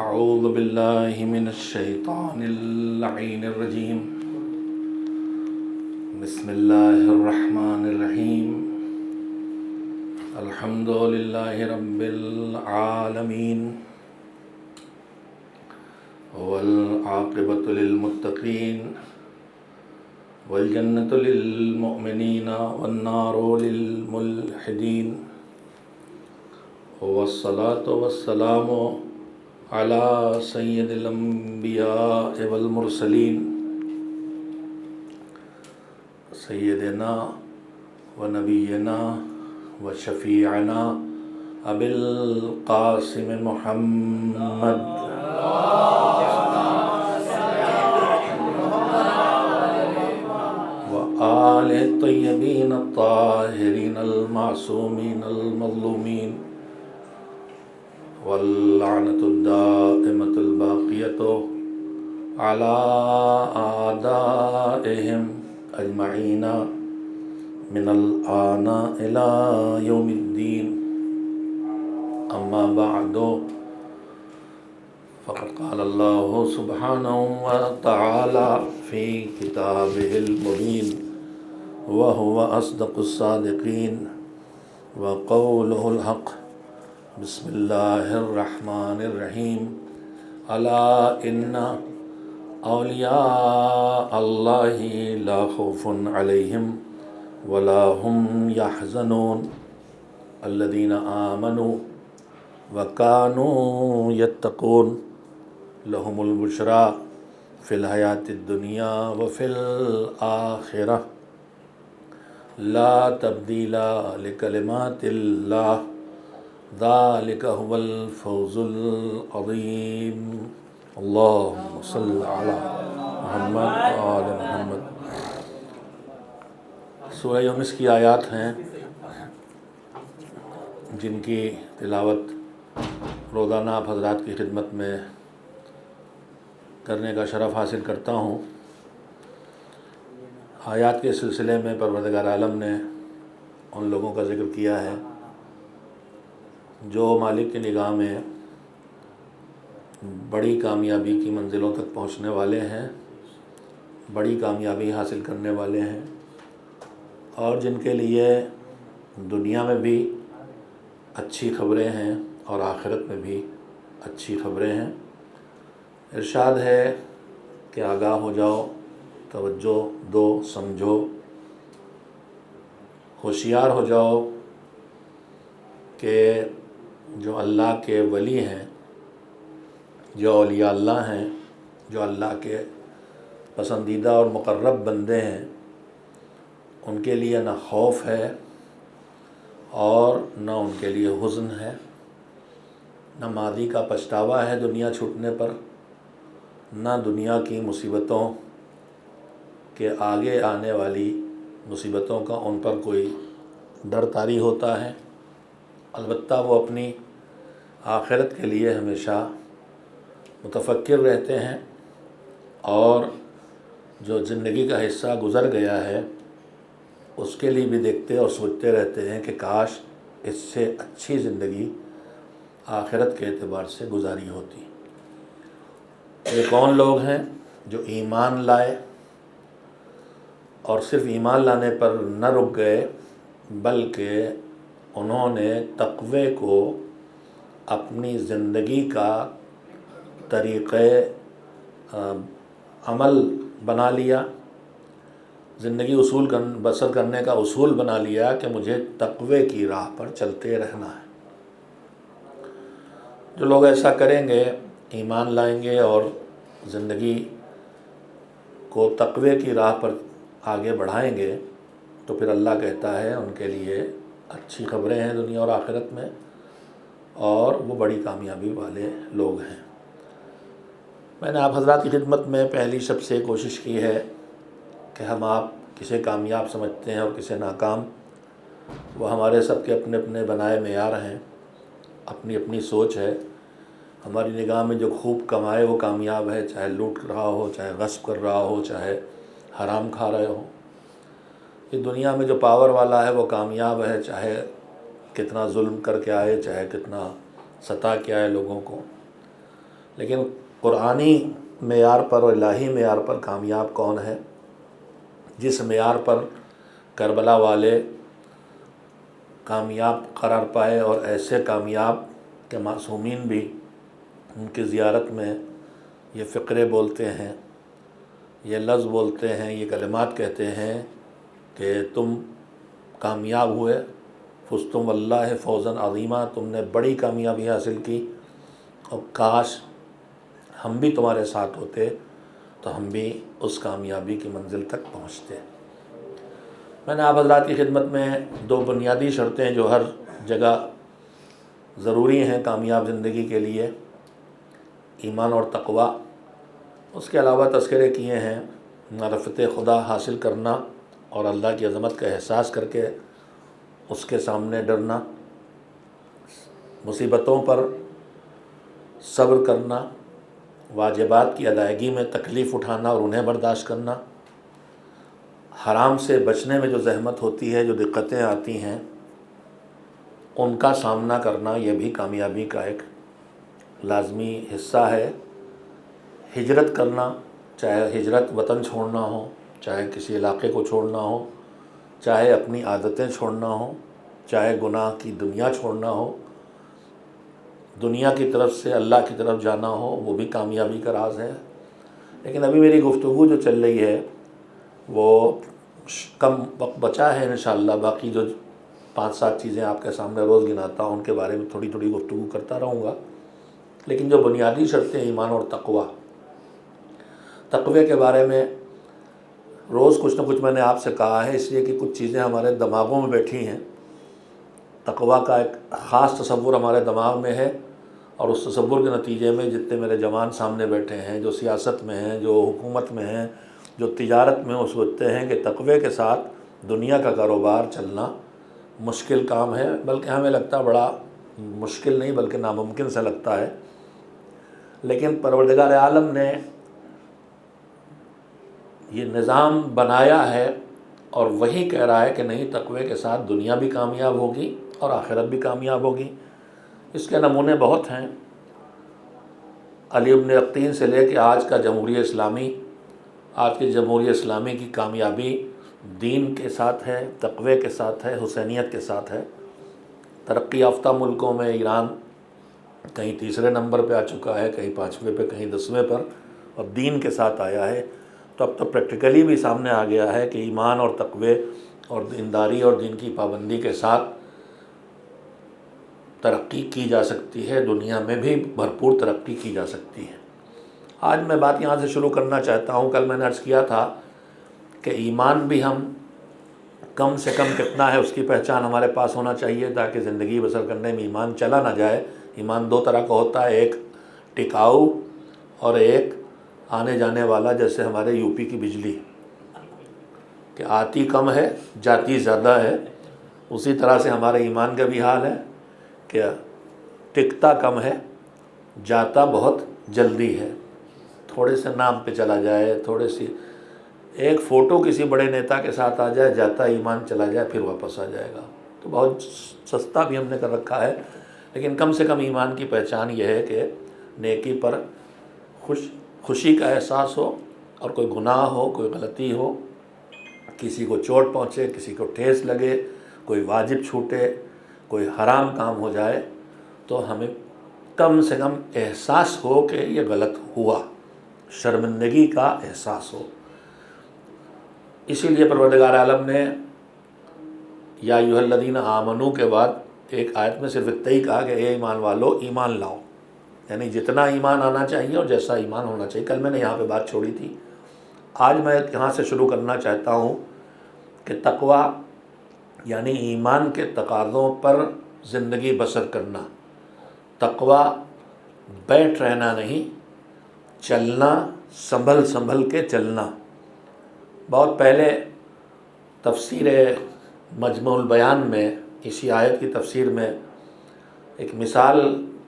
اعوذ باللہ من الشیطان اللعین الرجیم بسم اللہ الرحمن الرحیم الحمد للہ رب العالمین والعاقبۃ للمتقین والجنۃ للمؤمنین والنار للملحدین والصلاة والسلام علی سید الانبیاء والمرسلین سیدنا و نبینا و شفیعنا ابی القاسم محمد و آل الطیبین الطاہرین المعصومین المظلومین واللعنة الدائمة الباقية على أعدائهم أجمعين من الآن إلى يوم الدين أما بعد فقد قال الله سبحانه وتعالى في كتابه المبين وهو أصدق الصادقين وقوله الحق بسم اللہ الرحمن الرحیم الا ان اولیاء اللہ لا خوف علیہم ولا هم يحزنون الذین آمنوا وكانوا يتقون لهم البشرى فی الحیاۃ الدنیا وفی الآخرہ لا تبدیل لکلمات اللہ ذالک هو الفوز العظیم اللہم صل علی محمد و آل محمد۔ سورہ یونس کی آیات ہیں جن کی تلاوت روزانہ آپ حضرات کی خدمت میں کرنے کا شرف حاصل کرتا ہوں۔ آیات کے سلسلے میں پروردگار عالم نے ان لوگوں کا ذکر کیا ہے جو مالک کی نگاہ میں بڑی کامیابی کی منزلوں تک پہنچنے والے ہیں، بڑی کامیابی حاصل کرنے والے ہیں، اور جن کے لیے دنیا میں بھی اچھی خبریں ہیں اور آخرت میں بھی اچھی خبریں ہیں۔ ارشاد ہے کہ آگاہ ہو جاؤ، توجہ دو، سمجھو، ہوشیار ہو جاؤ کہ جو اللہ کے ولی ہیں، جو اولیاء اللہ ہیں، جو اللہ کے پسندیدہ اور مقرب بندے ہیں، ان کے لیے نہ خوف ہے اور نہ ان کے لیے حزن ہے، نہ ماضی کا پچھتاوا ہے دنیا چھوٹنے پر، نہ دنیا کی مصیبتوں کے آگے آنے والی مصیبتوں کا ان پر کوئی ڈر طاری ہوتا ہے۔ البتہ وہ اپنی آخرت کے لیے ہمیشہ متفکر رہتے ہیں، اور جو زندگی کا حصہ گزر گیا ہے اس کے لیے بھی دیکھتے اور سوچتے رہتے ہیں کہ کاش اس سے اچھی زندگی آخرت کے اعتبار سے گزاری ہوتی۔ یہ کون لوگ ہیں؟ جو ایمان لائے اور صرف ایمان لانے پر نہ رک گئے، بلکہ انہوں نے تقوی کو اپنی زندگی کا طریقۂ عمل بنا لیا، زندگی بسر کرنے کا اصول بنا لیا کہ مجھے تقوی کی راہ پر چلتے رہنا ہے۔ جو لوگ ایسا کریں گے، ایمان لائیں گے اور زندگی کو تقوی کی راہ پر آگے بڑھائیں گے، تو پھر اللہ کہتا ہے ان کے لیے اچھی خبریں ہیں دنیا اور آخرت میں، اور وہ بڑی کامیابی والے لوگ ہیں۔ میں نے آپ حضرات کی خدمت میں پہلی شب سے کوشش کی ہے کہ ہم آپ کسے کامیاب سمجھتے ہیں اور کسے ناکام، وہ ہمارے سب کے اپنے اپنے بنائے معیار ہیں، اپنی اپنی سوچ ہے۔ ہماری نگاہ میں جو خوب کمائے وہ کامیاب ہے، چاہے لوٹ رہا ہو، چاہے غصب کر رہا ہو، چاہے حرام کھا رہے ہو۔ یہ دنیا میں جو پاور والا ہے وہ کامیاب ہے، چاہے کتنا ظلم کر کے آئے، چاہے کتنا ستا کے آئے لوگوں کو۔ لیکن قرآنی معیار پر اور الہی معیار پر کامیاب کون ہے؟ جس معیار پر کربلا والے کامیاب قرار پائے، اور ایسے کامیاب کہ معصومین بھی ان کی زیارت میں یہ فقرے بولتے ہیں، یہ لفظ بولتے ہیں، یہ کلمات کہتے ہیں کہ تم کامیاب ہوئے، فزتم واللہ فوزا عظیما، تم نے بڑی کامیابی حاصل کی، اور کاش ہم بھی تمہارے ساتھ ہوتے تو ہم بھی اس کامیابی کی منزل تک پہنچتے۔ میں نے آپ حضرات کی خدمت میں دو بنیادی شرطیں جو ہر جگہ ضروری ہیں کامیاب زندگی کے لیے، ایمان اور تقوی، اس کے علاوہ تذکرے کیے ہیں معرفت خدا حاصل کرنا اور اللہ کی عظمت کا احساس کر کے اس کے سامنے ڈرنا، مصیبتوں پر صبر کرنا، واجبات کی ادائیگی میں تکلیف اٹھانا اور انہیں برداشت کرنا، حرام سے بچنے میں جو زحمت ہوتی ہے، جو دقتیں آتی ہیں، ان کا سامنا کرنا، یہ بھی کامیابی کا ایک لازمی حصہ ہے۔ ہجرت کرنا، چاہے ہجرت وطن چھوڑنا ہو، چاہے کسی علاقے کو چھوڑنا ہو، چاہے اپنی عادتیں چھوڑنا ہو، چاہے گناہ کی دنیا چھوڑنا ہو، دنیا کی طرف سے اللہ کی طرف جانا ہو، وہ بھی کامیابی کا راز ہے۔ لیکن ابھی میری گفتگو جو چل رہی ہے وہ کم وقت بچا ہے، انشاءاللہ باقی جو 5-7 چیزیں آپ کے سامنے روز گناتا ہوں ان کے بارے میں تھوڑی تھوڑی گفتگو کرتا رہوں گا۔ لیکن جو بنیادی شرطیں ایمان اور تقوی کے بارے میں روز کچھ نہ کچھ میں نے آپ سے کہا ہے، اس لیے کہ کچھ چیزیں ہمارے دماغوں میں بیٹھی ہیں۔ تقوی کا ایک خاص تصور ہمارے دماغ میں ہے، اور اس تصور کے نتیجے میں جتنے میرے جوان سامنے بیٹھے ہیں، جو سیاست میں ہیں، جو حکومت میں ہیں، جو تجارت میں، وہ سوچتے ہیں کہ تقوی کے ساتھ دنیا کا کاروبار چلنا مشکل کام ہے، بلکہ ہمیں لگتا بڑا مشکل نہیں بلکہ ناممکن سا لگتا ہے۔ لیکن پروردگار عالم نے یہ نظام بنایا ہے، اور وہی کہہ رہا ہے کہ نہیں، تقوی کے ساتھ دنیا بھی کامیاب ہوگی اور آخرت بھی کامیاب ہوگی۔ اس کے نمونے بہت ہیں، علی بن یقطین سے لے کے آج کا جمہوریہ اسلامی، آج کی جمہوریہ اسلامی کی کامیابی دین کے ساتھ ہے، تقوی کے ساتھ ہے، حسینیت کے ساتھ ہے۔ ترقی یافتہ ملکوں میں ایران کہیں تیسرے نمبر پہ آ چکا ہے، کہیں 5ویں پہ، کہیں 10ویں پر، اور دین کے ساتھ آیا ہے۔ تو اب تو پریکٹیکلی بھی سامنے آ گیا ہے کہ ایمان اور تقوی اور دینداری اور دین کی پابندی کے ساتھ ترقی کی جا سکتی ہے، دنیا میں بھی بھرپور ترقی کی جا سکتی ہے۔ آج میں بات یہاں سے شروع کرنا چاہتا ہوں۔ کل میں نے عرض کیا تھا کہ ایمان بھی ہم کم سے کم کتنا ہے اس کی پہچان ہمارے پاس ہونا چاہیے، تاکہ زندگی بسر کرنے میں ایمان چلا نہ جائے۔ ایمان دو طرح کا ہوتا ہے، ایک ٹکاؤ اور ایک آنے جانے والا، جیسے ہمارے یو پی کی بجلی کہ آتی کم ہے جاتی زیادہ ہے، اسی طرح سے ہمارے ایمان کا بھی حال ہے کہ ٹکتا کم ہے جاتا بہت جلدی ہے۔ تھوڑے سے نام پہ چلا جائے، تھوڑے سی ایک فوٹو کسی بڑے نیتا کے ساتھ آ جائے، جاتا ایمان چلا جائے، پھر واپس آ جائے گا، تو بہت سستا بھی ہم نے کر رکھا ہے۔ لیکن کم سے کم ایمان کی پہچان یہ ہے کہ نیکی پر خوشی کا احساس ہو، اور کوئی گناہ ہو، کوئی غلطی ہو، کسی کو چوٹ پہنچے، کسی کو ٹھیس لگے، کوئی واجب چھوٹے، کوئی حرام کام ہو جائے، تو ہمیں کم سے کم احساس ہو کہ یہ غلط ہوا، شرمندگی کا احساس ہو۔ اسی لیے پروردگار عالم نے یا ایھا الذین آمنو کے بعد ایک آیت میں صرف اتنا ہی کہا کہ اے ایمان والو ایمان لاؤ، یعنی جتنا ایمان آنا چاہیے اور جیسا ایمان ہونا چاہیے۔ کل میں نے یہاں پہ بات چھوڑی تھی، آج میں یہاں سے شروع کرنا چاہتا ہوں کہ تقوی یعنی ایمان کے تقاضوں پر زندگی بسر کرنا۔ تقوی بیٹھ رہنا نہیں، چلنا، سنبھل کے چلنا۔ بہت پہلے تفسیر مجموع البیان میں، اسی آیت کی تفسیر میں ایک مثال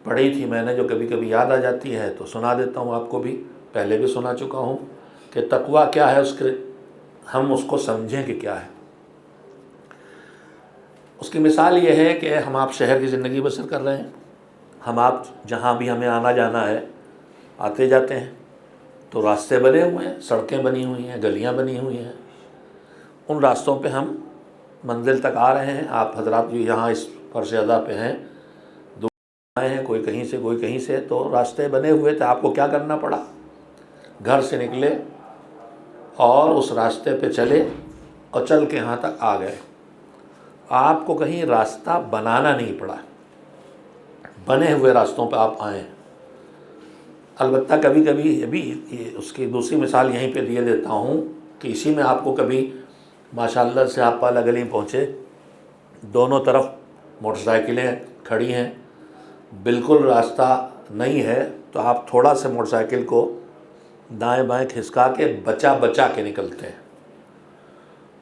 پڑھی تھی میں نے، جو کبھی کبھی یاد آ جاتی ہے تو سنا دیتا ہوں آپ کو بھی، پہلے بھی سنا چکا ہوں، کہ تقوی کیا ہے، اس کے ہم اس کو سمجھیں کہ کیا ہے۔ اس کی مثال یہ ہے کہ ہم آپ شہر کی زندگی بسر کر رہے ہیں، ہم آپ جہاں بھی ہمیں آنا جانا ہے، آتے جاتے ہیں، تو راستے بنے ہوئے ہیں، سڑکیں بنی ہوئی ہیں، گلیاں بنی ہوئی ہیں، ان راستوں پہ ہم منزل تک آ رہے ہیں۔ آپ حضرات جو یہاں اس فرش ادا پہ ہیں، دور آئے ہیں، کوئی کہیں سے کوئی کہیں سے، تو راستے بنے ہوئے تھے۔ آپ کو کیا کرنا پڑا؟ گھر سے نکلے اور اس راستے پہ چلے اور چل کے یہاں تک آ گئے۔ آپ کو کہیں راستہ بنانا نہیں پڑا، بنے ہوئے راستوں پہ آپ آئے ہیں۔ البتہ کبھی کبھی ابھی اس کی دوسری مثال یہیں پہ دیے دیتا ہوں کہ اسی میں آپ کو کبھی ماشاءاللہ سے آپ پالا گلی پہنچے، دونوں طرف موٹر سائیکلیں کھڑی ہیں، بالکل راستہ نہیں ہے، تو آپ تھوڑا سے موٹر سائیکل کو دائیں بائیں کھسکا کے بچا بچا کے نکلتے ہیں۔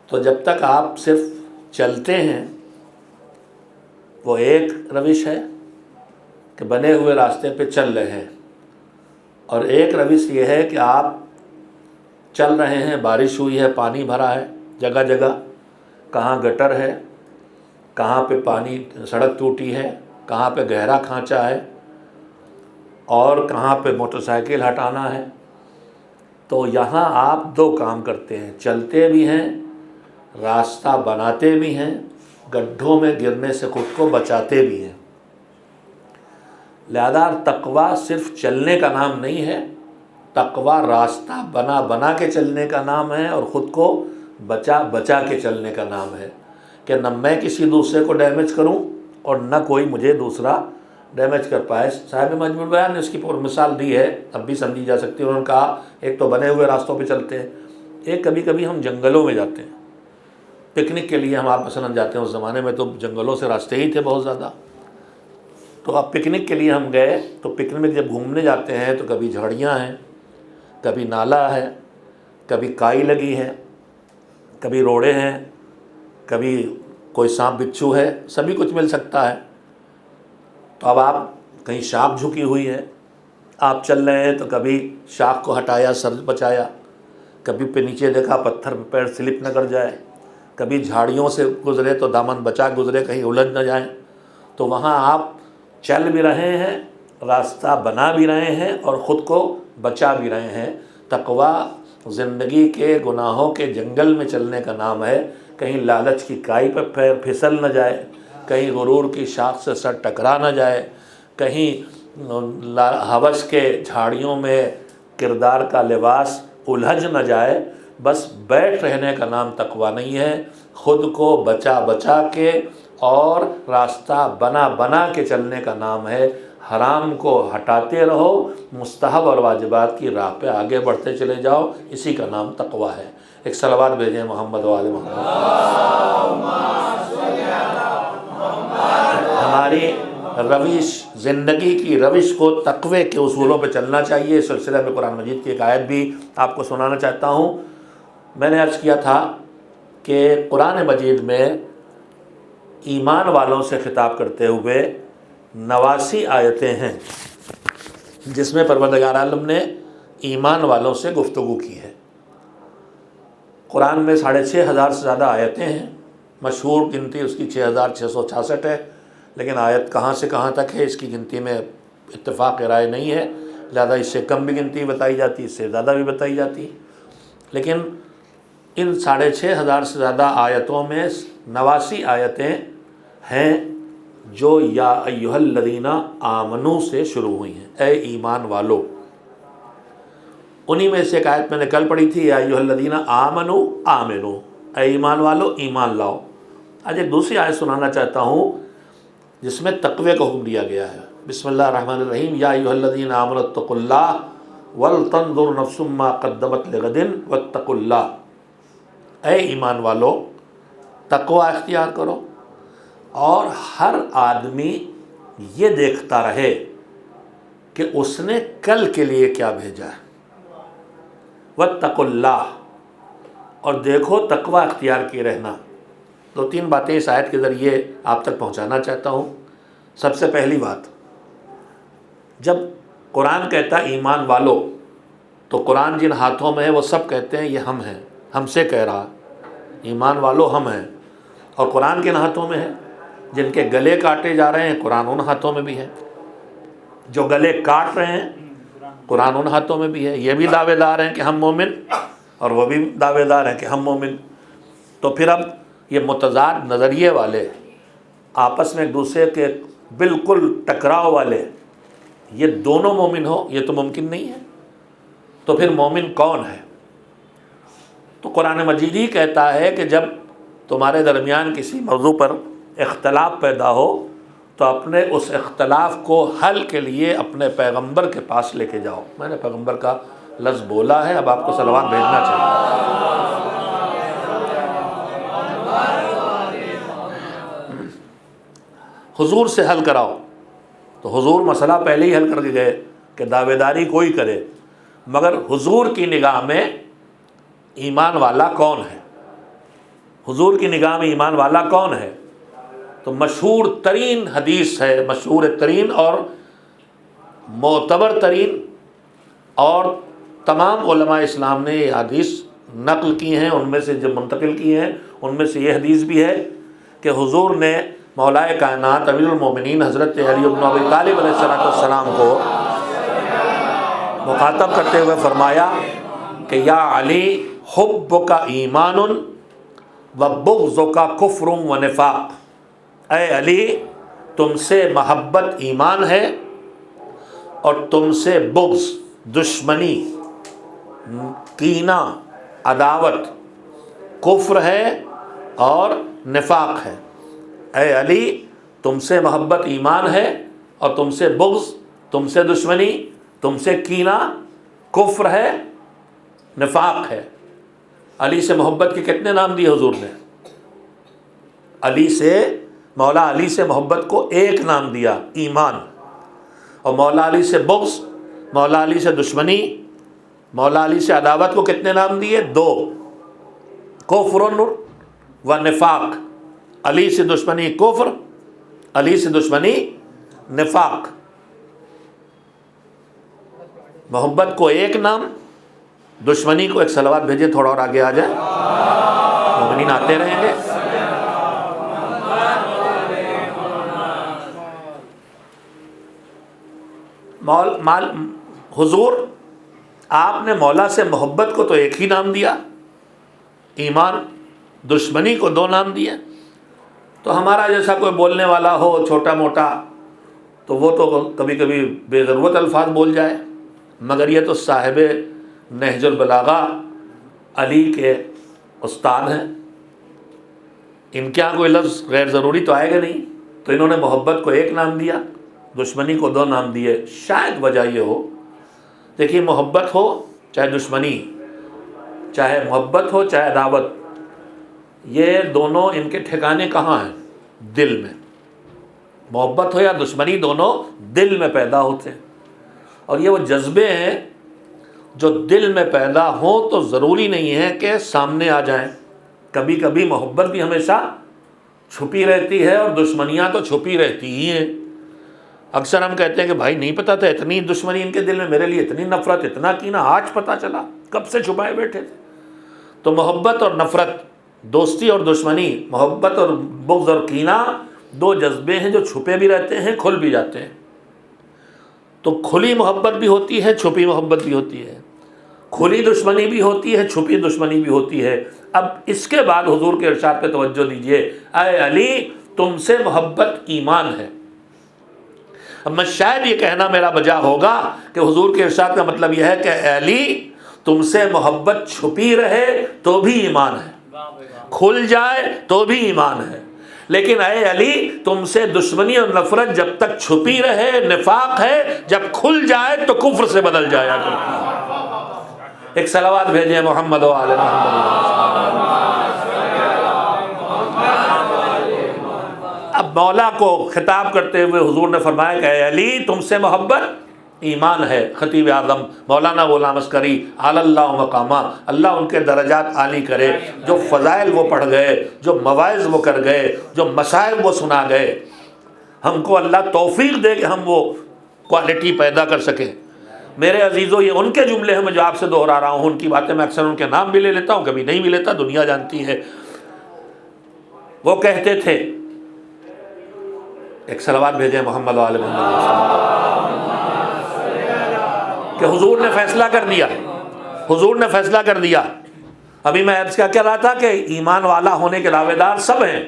تو جب تک آپ صرف چلتے ہیں وہ ایک روش ہے کہ بنے ہوئے راستے پہ چل رہے ہیں، اور ایک روش یہ ہے کہ آپ چل رہے ہیں، بارش ہوئی ہے، پانی بھرا ہے جگہ جگہ، کہاں گٹر ہے، کہاں پہ پانی سڑک ٹوٹی ہے، کہاں پہ گہرا کھانچا ہے، اور کہاں پہ موٹر سائیکل ہٹانا ہے۔ تو یہاں آپ دو کام کرتے ہیں، چلتے بھی ہیں، راستہ بناتے بھی ہیں، گڈھوں میں گرنے سے خود کو بچاتے بھی ہیں۔ لہذا تقویٰ صرف چلنے کا نام نہیں ہے، تقویٰ راستہ بنا بنا کے چلنے کا نام ہے، اور خود کو بچا بچا کے چلنے کا نام ہے، کہ نہ میں کسی دوسرے کو ڈیمیج کروں اور نہ کوئی مجھے دوسرا ڈیمیج کر پائے۔ صاحب مجموع البیان نے اس کی پر مثال دی ہے، اب بھی سمجھی جا سکتی ہے۔ انہوں نے کہا ایک تو بنے ہوئے راستوں پہ چلتے ہیں، ایک کبھی کبھی ہم جنگلوں میں جاتے ہیں پکنک کے لیے۔ ہم آپ مثلاً جاتے ہیں، اس زمانے میں تو جنگلوں سے راستے ہی تھے بہت زیادہ، تو اب پکنک کے لیے ہم گئے، تو پکنک جب گھومنے جاتے ہیں تو کبھی جھاڑیاں ہیں، کبھی نالا ہے، کبھی کائی لگی ہے، کبھی روڑے ہیں، کبھی کوئی سانپ بچھو ہے، سبھی کچھ مل سکتا ہے۔ تو اب آپ کہیں شاخ جھکی ہوئی ہے، آپ چل رہے ہیں تو کبھی شاخ کو ہٹایا، سر بچایا، کبھی پہ نیچے دیکھا پتھر پہ پیر سلپ نہ کر جائے، کبھی جھاڑیوں سے گزرے تو دامن بچا گزرے، کہیں الجھ نہ جائیں۔ تو وہاں آپ چل بھی رہے ہیں، راستہ بنا بھی رہے ہیں، اور خود کو بچا بھی رہے ہیں۔ تقویٰ زندگی کے گناہوں کے جنگل میں چلنے کا نام ہے، کہیں لالچ کی کائی پہ پیر پھسل نہ جائے، کہیں غرور کی شاخ سے سر ٹکرا نہ جائے، کہیں ہوس کے جھاڑیوں میں کردار کا لباس الجھ نہ جائے۔ بس بیٹھ رہنے کا نام تقویٰ نہیں ہے، خود کو بچا بچا کے اور راستہ بنا بنا کے چلنے کا نام ہے۔ حرام کو ہٹاتے رہو، مستحب اور واجبات کی راہ پہ آگے بڑھتے چلے جاؤ، اسی کا نام تقویٰ ہے۔ ایک صلوات بھیجیں محمد و آل محمد۔ ہماری روش، زندگی کی روش کو تقوی کے اصولوں پہ چلنا چاہیے۔ اس سلسلے میں قرآن مجید کی ایک آیت بھی آپ کو سنانا چاہتا ہوں۔ میں نے عرض کیا تھا کہ قرآن مجید میں ایمان والوں سے خطاب کرتے ہوئے 89 آیتیں ہیں، جس میں پروردگار عالم نے ایمان والوں سے گفتگو کی ہے۔ قرآن میں 6500 سے زیادہ آیتیں ہیں، مشہور گنتی اس کی 6666 ہے، لیکن آیت کہاں سے کہاں تک ہے اس کی گنتی میں اتفاق رائے نہیں ہے، لہذا اس سے کم بھی گنتی بتائی جاتی، اس سے زیادہ بھی بتائی جاتی۔ لیکن ان 6500 سے زیادہ آیتوں میں 89 آیتیں ہیں جو یا ایھا الذین آمنو سے شروع ہوئی ہیں، اے ایمان والو۔ انہی میں سے ایک آیت میں نے کل پڑھی تھی، یا ایھا الذین آمنو آمنو، اے ایمان والو ایمان لاؤ۔ آج ایک دوسری آیت سنانا چاہتا ہوں جس میں تقوی کا حکم دیا گیا ہے۔ بسم اللہ الرحمن الرحیم، یا ایھا الذین آمنوا اتقوا اللہ ولتنظر نفس ما قدمت لغد واتقوا اللہ۔ اے ایمان والو تقوی اختیار کرو، اور ہر آدمی یہ دیکھتا رہے کہ اس نے کل کے لیے کیا بھیجا ہے۔ واتقوا اللہ، اور دیکھو تقوی اختیار کیے رہنا۔ 2-3 باتیں اس آیت کے ذریعے آپ تک پہنچانا چاہتا ہوں۔ سب سے پہلی بات، جب قرآن کہتا ایمان والو، تو قرآن جن ہاتھوں میں ہے وہ سب کہتے ہیں یہ ہم ہیں، ہم سے کہہ رہا، ایمان والو ہم ہیں۔ اور قرآن کن ہاتھوں میں ہے؟ جن کے گلے کاٹے جا رہے ہیں، قرآن ان ہاتھوں میں بھی ہے۔ جو گلے کاٹ رہے ہیں قرآن ان ہاتھوں میں بھی ہے، یہ بھی دعوے دار ہیں کہ ہم مومن، اور وہ بھی دعوے دار ہیں کہ ہم مومن۔ تو پھر اب یہ متضاد نظریے والے آپس میں ایک دوسرے کے بالکل ٹکراؤ والے، یہ دونوں مومن ہو، یہ تو ممکن نہیں ہے۔ تو پھر مومن کون ہے؟ تو قرآن مجید ہی کہتا ہے کہ جب تمہارے درمیان کسی موضوع پر اختلاف پیدا ہو تو اپنے اس اختلاف کو حل کے لیے اپنے پیغمبر کے پاس لے کے جاؤ۔ میں نے پیغمبر کا لفظ بولا ہے، اب آپ کو صلوات بھیجنا چاہیے۔ حضور سے حل کراؤ، تو حضور مسئلہ پہلے ہی حل کر کے گئے کہ دعوے داری کوئی کرے، مگر حضور کی نگاہ میں ایمان والا کون ہے؟ حضور کی نگاہ میں ایمان والا کون ہے؟ تو مشہور ترین حدیث ہے، مشہور ترین اور معتبر ترین، اور تمام علماء اسلام نے یہ حدیث نقل کی ہیں، ان میں سے جو منتقل کی ہیں ان میں سے یہ حدیث بھی ہے کہ حضور نے مولائے کائنات امیر المومنین حضرت علی بن ابی طالب علیہ السلام کو مخاطب کرتے ہوئے فرمایا کہ یا علی حبک ایمان و بغضک کفر و نفاق، اے علی تم سے محبت ایمان ہے اور تم سے بغض دشمنی کینہ عداوت کفر ہے اور نفاق ہے۔ اے علی تم سے محبت ایمان ہے اور تم سے بغض، تم سے دشمنی، تم سے کینہ کفر ہے، نفاق ہے۔ علی سے محبت کے کتنے نام دیے حضور نے؟ علی سے، مولا علی سے محبت کو ایک نام دیا، ایمان، اور مولا علی سے بغض، مولا علی سے دشمنی، مولا علی سے عداوت کو کتنے نام دیے؟ دو، کفر و نفاق۔ علی سے دشمنی کفر، علی سے دشمنی نفاق۔ محبت کو ایک نام، دشمنی کو ایک صلوات بھیجے، تھوڑا اور آگے آ جائے، مومنین آتے رہیں گے۔ حضور آپ نے مولا سے محبت کو تو ایک ہی نام دیا، ایمان، دشمنی کو دو نام دیے۔ تو ہمارا جیسا کوئی بولنے والا ہو چھوٹا موٹا تو وہ تو کبھی کبھی بے ضرورت الفاظ بول جائے، مگر یہ تو صاحب نہج البلاغہ علی کے استاد ہیں، ان کے یہاں کوئی لفظ غیر ضروری تو آئے گا نہیں، تو انہوں نے محبت کو ایک نام دیا، دشمنی کو دو نام دیے۔ شاید وجہ یہ ہو، دیکھیے محبت ہو چاہے دشمنی، چاہے محبت ہو چاہے عداوت، یہ دونوں ان کے ٹھکانے کہاں ہیں؟ دل میں۔ محبت ہو یا دشمنی دونوں دل میں پیدا ہوتے ہیں، اور یہ وہ جذبے ہیں جو دل میں پیدا ہوں تو ضروری نہیں ہے کہ سامنے آ جائیں۔ کبھی کبھی محبت بھی ہمیشہ چھپی رہتی ہے اور دشمنیاں تو چھپی رہتی ہی ہیں۔ اکثر ہم کہتے ہیں کہ بھائی نہیں پتا تھا اتنی دشمنی ان کے دل میں، میرے لیے اتنی نفرت، اتنا کینہ، آج پتہ چلا، کب سے چھپائے بیٹھے تھے۔ تو محبت اور نفرت، دوستی اور دشمنی، محبت اور بغض اور کینہ دو جذبے ہیں جو چھپے بھی رہتے ہیں، کھل بھی جاتے ہیں۔ تو کھلی محبت بھی ہوتی ہے، چھپی محبت بھی ہوتی ہے، کھلی دشمنی بھی ہوتی ہے، چھپی دشمنی بھی ہوتی ہے۔ اب اس کے بعد حضور کے ارشاد پہ توجہ دیجئے، اے علی تم سے محبت ایمان ہے۔ اب میں شاید یہ کہنا میرا بجا ہوگا کہ حضور کے ارشاد کا مطلب یہ ہے کہ اے علی تم سے محبت چھپی رہے تو بھی ایمان ہے، کھل جائے تو بھی ایمان ہے، لیکن اے علی تم سے دشمنی اور نفرت جب تک چھپی رہے نفاق ہے، جب کھل جائے تو کفر سے بدل جایا کرتی ہے۔ ایک صلوات بھیجیں محمد و آل محمد۔ اب مولا کو خطاب کرتے ہوئے حضور نے فرمایا کہ اے علی تم سے محبت ایمان ہے۔ خطیب اعظم مولانا غلام عسکری علی اللہ مقامہ، اللہ ان کے درجات عالی کرے، جو فضائل وہ پڑھ گئے، جو مواعظ وہ کر گئے، جو مسائل وہ سنا گئے، ہم کو اللہ توفیق دے کہ ہم وہ کوالٹی پیدا کر سکیں۔ میرے عزیزو یہ ان کے جملے ہیں میں جو آپ سے دہرا رہا ہوں، ان کی باتیں میں اکثر ان کے نام بھی لے لیتا ہوں، کبھی نہیں بھی لیتا، دنیا جانتی ہے۔ وہ کہتے تھے، ایک صلوات بھیجیں محمد و آل محمد۔ کہ حضور نے فیصلہ کر دیا، حضور نے فیصلہ کر دیا۔ ابھی میں عرض کیا کہہ رہا تھا کہ ایمان والا ہونے کے دعوے دار سب ہیں،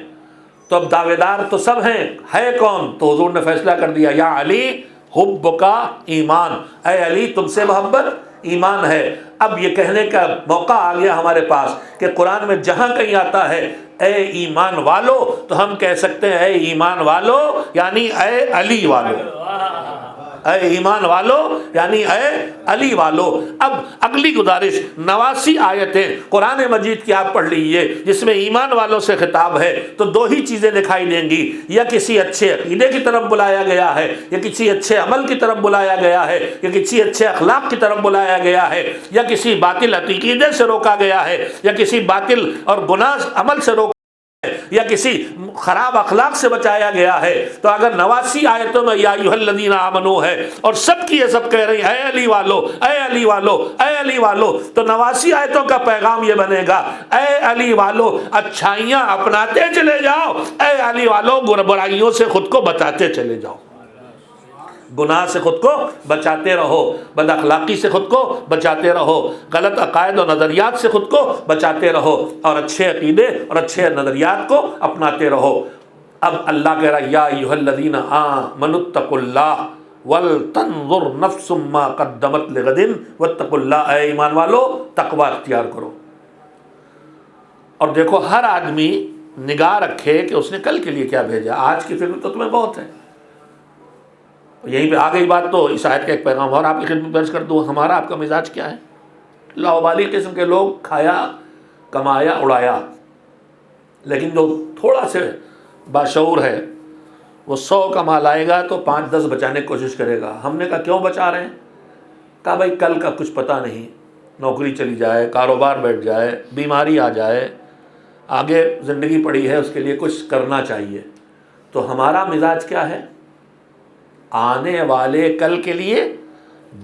تو اب دعوے دار تو سب ہیں، ہے کون؟ تو حضور نے فیصلہ کر دیا، یا علی حب کا ایمان، اے علی تم سے محبت ایمان ہے۔ اب یہ کہنے کا موقع آ گیا ہمارے پاس کہ قرآن میں جہاں کہیں آتا ہے اے ایمان والو، تو ہم کہہ سکتے ہیں اے ایمان والو یعنی اے علی والو، اے ایمان والو یعنی اے علی والو۔ اب اگلی گزارش 89 آیتیں قرآن مجید کی آپ پڑھ لیجئے جس میں ایمان والوں سے خطاب ہے، تو دو ہی چیزیں دکھائی دیں گی، یا کسی اچھے عقیدے کی طرف بلایا گیا ہے، یا کسی اچھے عمل کی طرف بلایا گیا ہے، یا کسی اچھے اخلاق کی طرف بلایا گیا ہے، یا کسی باطل عقیدے سے روکا گیا ہے، یا کسی باطل اور گناہ عمل سے روکا، یا کسی خراب اخلاق سے بچایا گیا ہے۔ تو اگر 89 آیتوں میں یا ایھا الذین آمنو ہے اور سب کی یہ سب کہہ رہی اے علی والو، اے علی والو، اے علی والو، تو 89 آیتوں کا پیغام یہ بنے گا اے علی والو اچھائیاں اپناتے چلے جاؤ، اے علی والو برائیوں سے خود کو بچاتے چلے جاؤ، گناہ سے خود کو بچاتے رہو، بد اخلاقی سے خود کو بچاتے رہو، غلط عقائد و نظریات سے خود کو بچاتے رہو، اور اچھے عقیدے اور اچھے نظریات کو اپناتے رہو۔ اب اللہ کہہ رہا یا ایھا الذین آمنوا اتقوا اللہ ولتنظر نفس ما قدمت لغد واتقوا اللہ، اے ایمان والو تقوی اختیار کرو، اور دیکھو ہر آدمی نگاہ رکھے کہ اس نے کل کے لیے کیا بھیجا۔ آج کی فکر تو تمہیں بہت ہے، یہیں پہ آ گئی بات، تو اس آیت کا ایک پیغام اور آپ کی خدمت درج کر دوں۔ ہمارا آپ کا مزاج کیا ہے؟ لاابالی قسم کے لوگ، کھایا کمایا اڑایا، لیکن جو تھوڑا سے باشعور ہے وہ 100 کا مال آئے گا تو 5-10 بچانے کی کوشش کرے گا۔ ہم نے کہا کیوں بچا رہے ہیں؟ کہا بھائی کل کا کچھ پتہ نہیں، نوکری چلی جائے، کاروبار بیٹھ جائے، بیماری آ جائے، آگے زندگی پڑی ہے، اس کے لیے کچھ کرنا چاہیے۔ تو ہمارا مزاج کیا ہے؟ آنے والے کل کے لیے